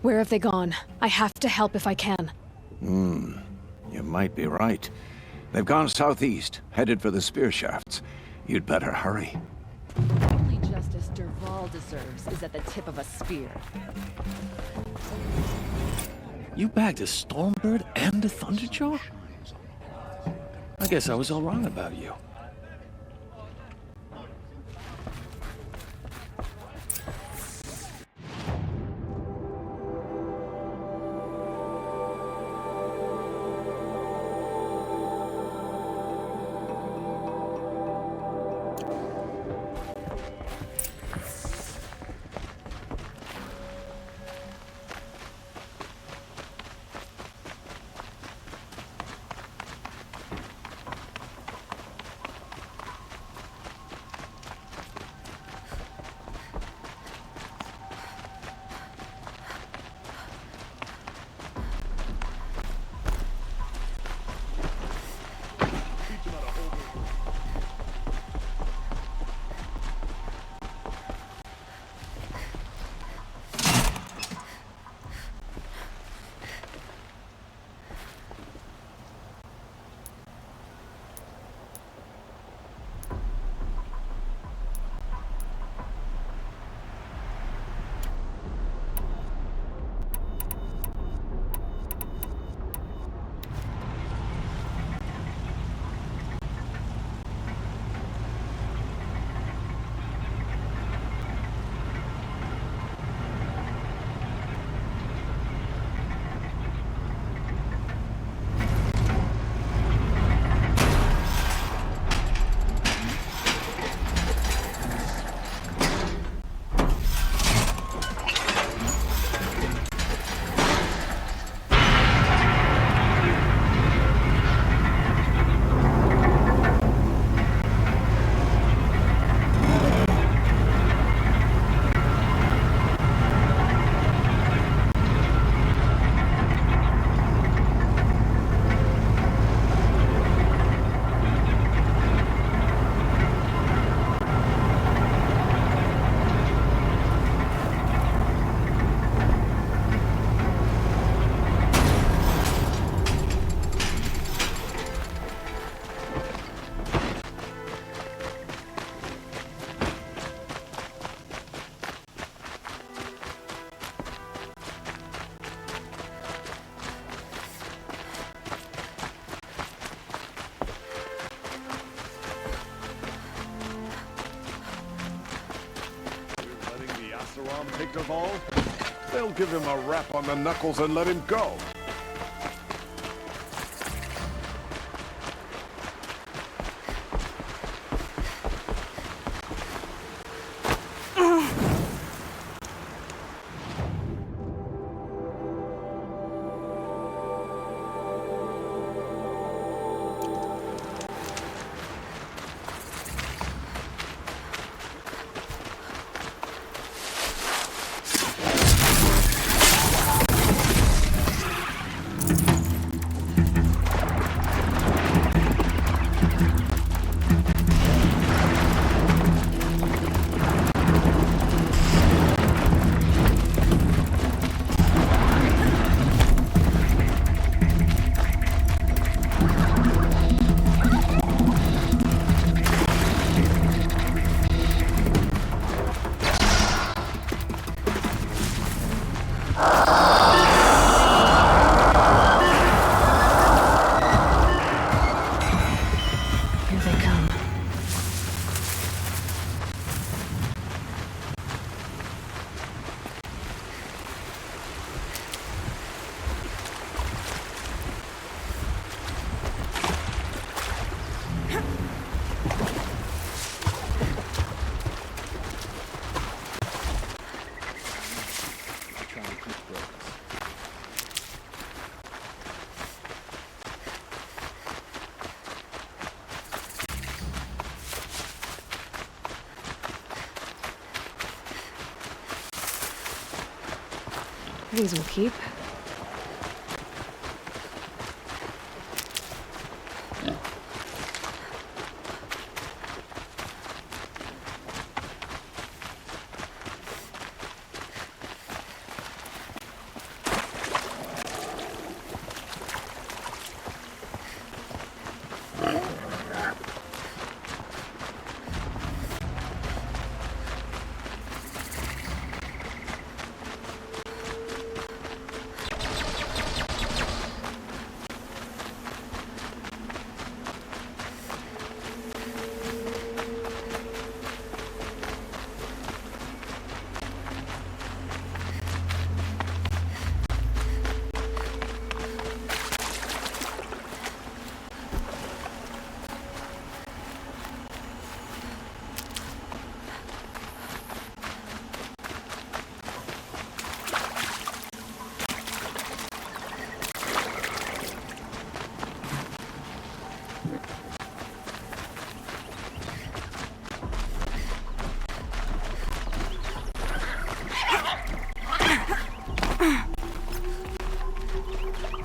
Where have they gone? I have to help if I can. You might be right. They've gone southeast, headed for the spear shafts. You'd better hurry. The only justice Derval deserves is at the tip of a spear. You bagged a Stormbird and a Thunderjaw? I guess I was all wrong about you. Take Derval? They'll give him a rap on the knuckles and let him go. These will keep.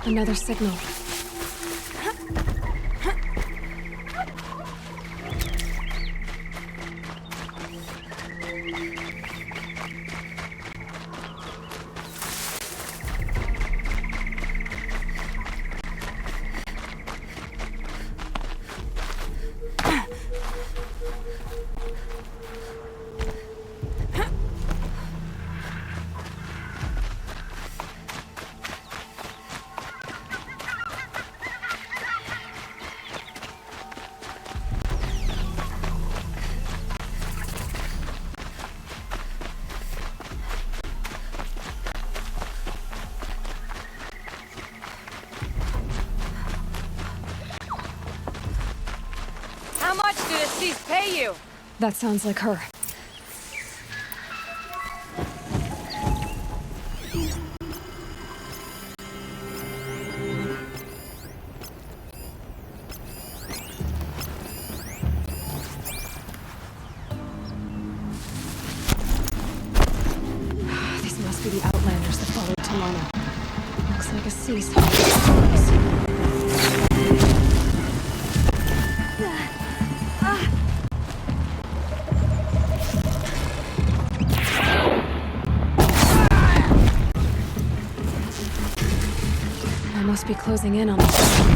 Another signal. How much did Assis pay you? That sounds like her. These must be the Outlanders that followed Talana. Looks like Assis. I must be closing in on this.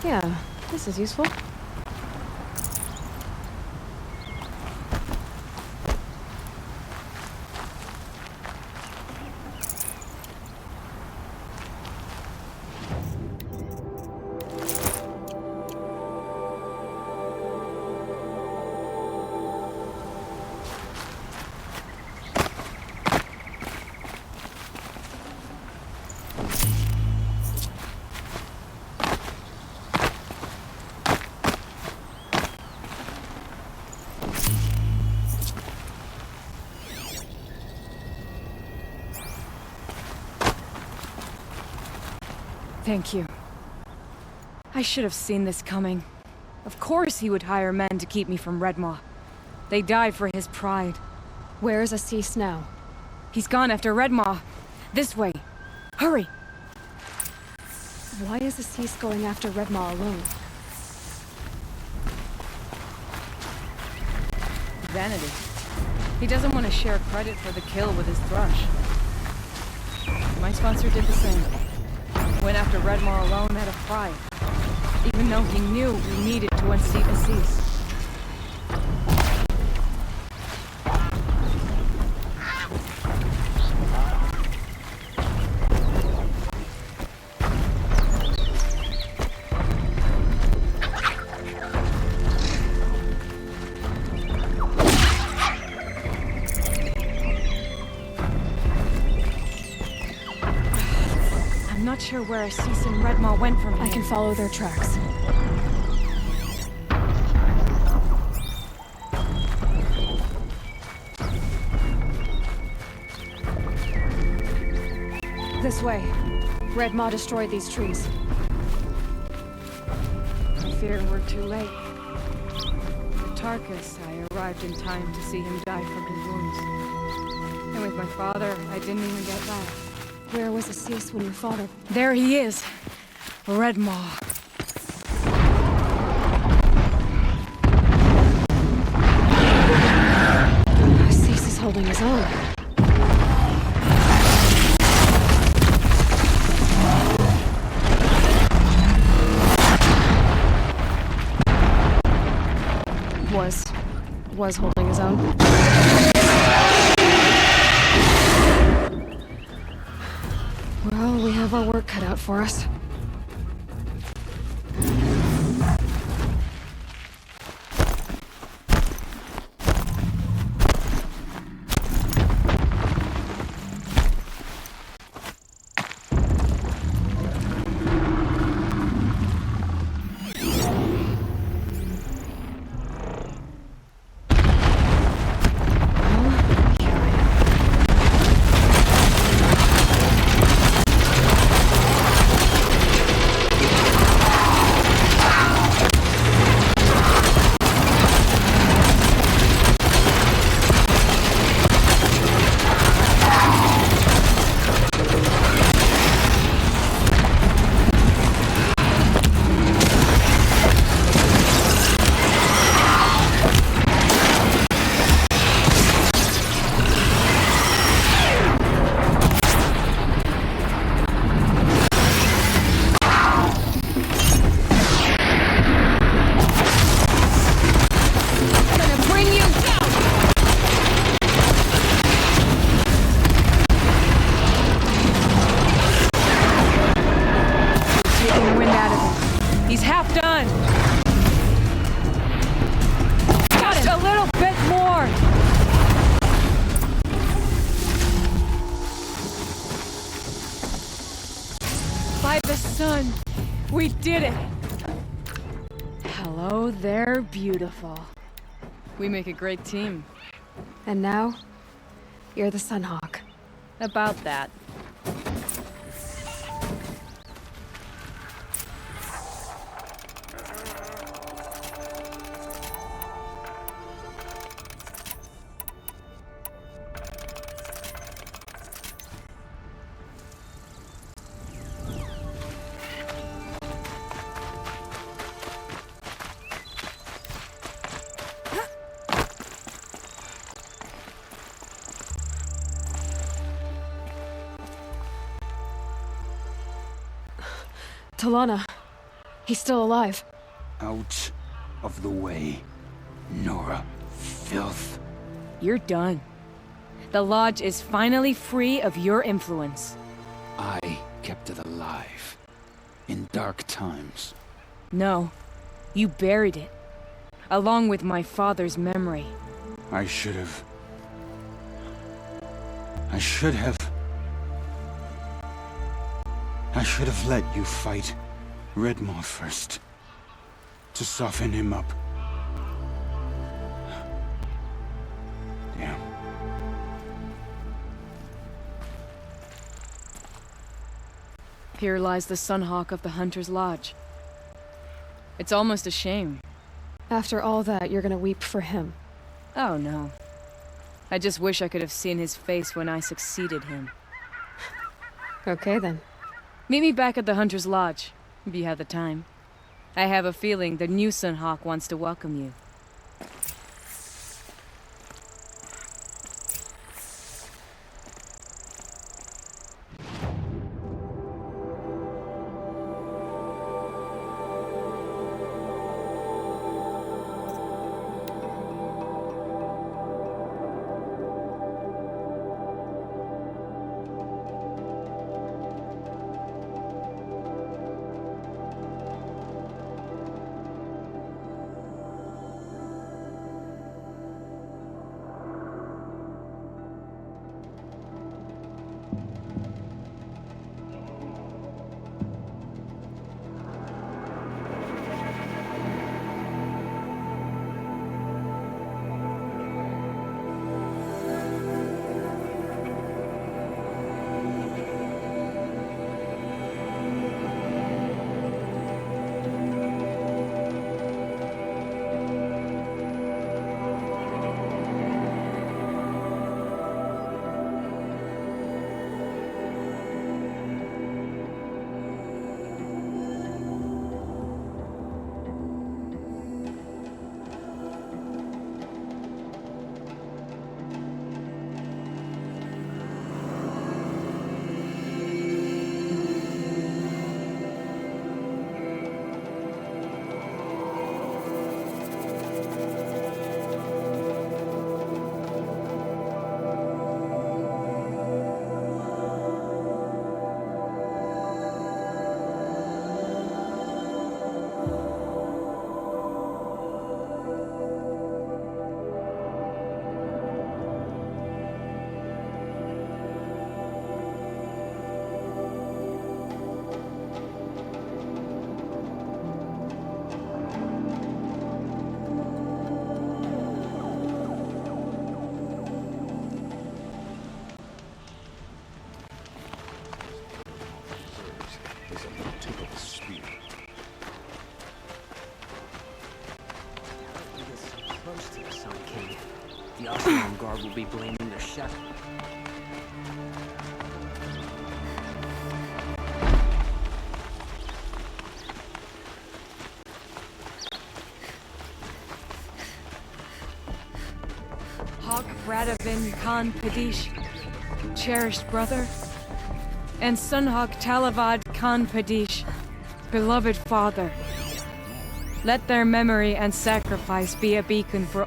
Yeah, this is useful. Thank you. I should have seen this coming. Of course he would hire men to keep me from Redmaw. They died for his pride. Where is Assis now? He's gone after Redmaw. This way. Hurry! Why is Assis going after Redmaw alone? Vanity. He doesn't want to share credit for the kill with his thrush. My sponsor did the same. Went after Redmaw alone out of pride, even though he knew we needed to unseat Assis. I'm not sure where Assis and Redmaw went from here. I can follow their tracks. This way. Redmaw destroyed these trees. I fear we're too late. With Tarkus, I arrived in time to see him die from his wounds. And with my father, I didn't even get back. Where was Assis when your father... There he is! Redmaw. Assis is holding his own. Was holding his own. Well, we have our work cut out for us. We did it! Hello there, beautiful. We make a great team. And now, you're the Sunhawk. About that. Talana, He's still alive. Out of the way, Nora. Filth. You're done. The Lodge is finally free of your influence. I kept it alive. In dark times. No. You buried it. Along with my father's memory. I should have... I should have let you fight Redmaw first. To soften him up. Damn. Here lies the Sunhawk of the Hunter's Lodge. It's almost a shame. After all that, you're gonna weep for him. Oh no. I just wish I could have seen his face when I succeeded him. Okay then. Meet me back at the Hunter's Lodge, if you have the time. I have a feeling the new Sunhawk wants to welcome you. The Ocean Guard will be blaming the chef. Hawk Radavin Khan Padish, cherished brother, and Sunhawk Talavad Khan Padish, beloved father. Let their memory and sacrifice be a beacon for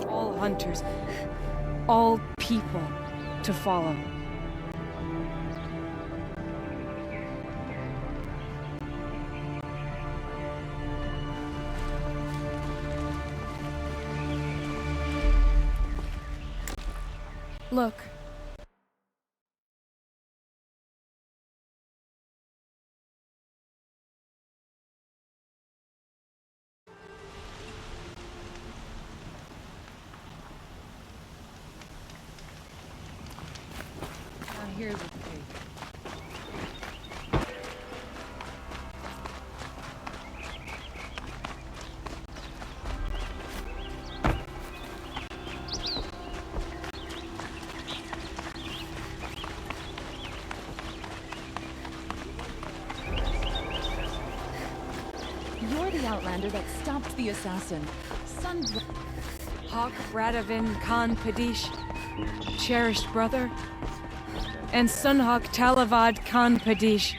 all hunters, all people to follow. Look. Now here's a pig. You're the Outlander that stopped the assassin. Hawk Bradavin Khan Padish, cherished brother, and Sunhawk Talavad Khan Padish,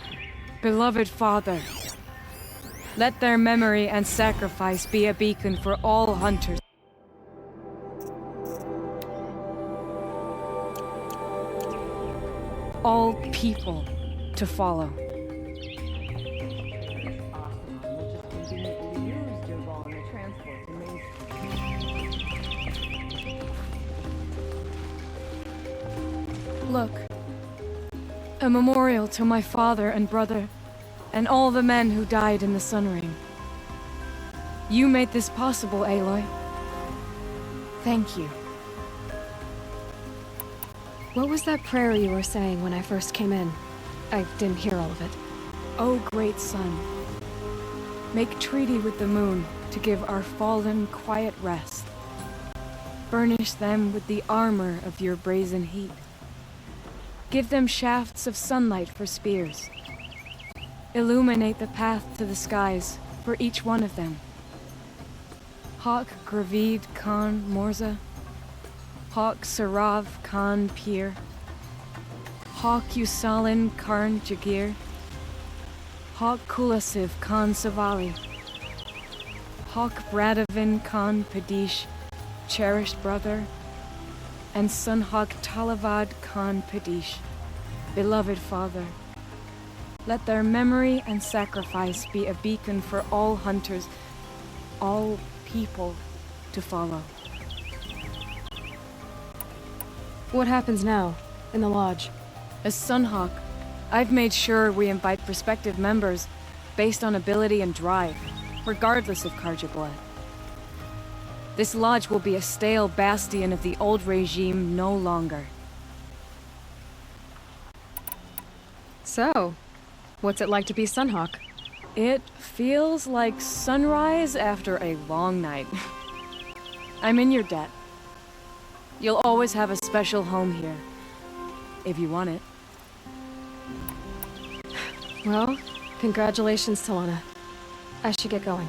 beloved father. Let their memory and sacrifice be a beacon for all hunters. All people to follow. Look, a memorial to my father and brother, and all the men who died in the Sun Ring. You made this possible, Aloy. Thank you. What was that prayer you were saying when I first came in? I didn't hear all of it. O great sun, make treaty with the moon to give our fallen quiet rest. Furnish them with the armor of your brazen heat. Give them shafts of sunlight for spears. Illuminate the path to the skies for each one of them. Hawk Gravid Khan Morza, Hawk Sarav Khan Pir, Hawk Usalin Karn Jagir, Hawk Kulasiv Khan Savali, Hawk Bradavin Khan Padish, cherished brother, and Sunhawk Talavad Khan Padish, beloved father. Let their memory and sacrifice be a beacon for all hunters, all people to follow. What happens now, in the lodge? As Sunhawk, I've made sure we invite prospective members based on ability and drive, regardless of Karja blood. This lodge will be a stale bastion of the old regime no longer. So, what's it like to be Sunhawk? It feels like sunrise after a long night. I'm in your debt. You'll always have a special home here, if you want it. Well, congratulations, Talana. I should get going.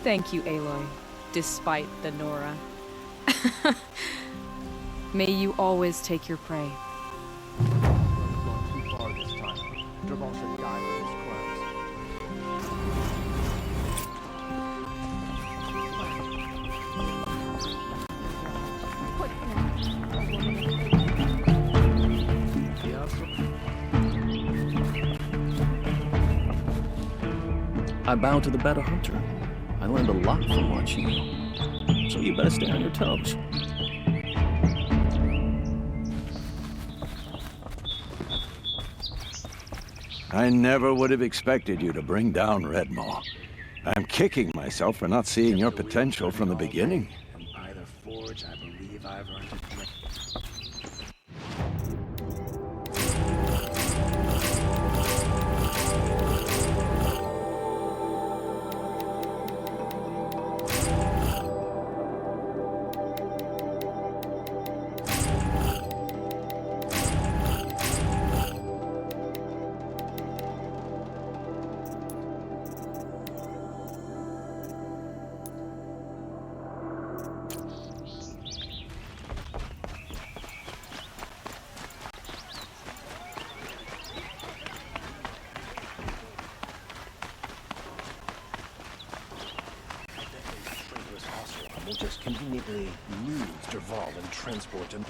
Thank you, Aloy, despite the Nora. May you always take your prey. We've gone too far this time. Dervahl should die for his crimes. I bow to the better hunter. I learned a lot from watching you. So you better stay on your toes. I never would have expected you to bring down Redmaw. I'm kicking myself for not seeing your potential from the beginning. And by the forge, I believe I've earned a We'll just conveniently lose Dervahl and transport him.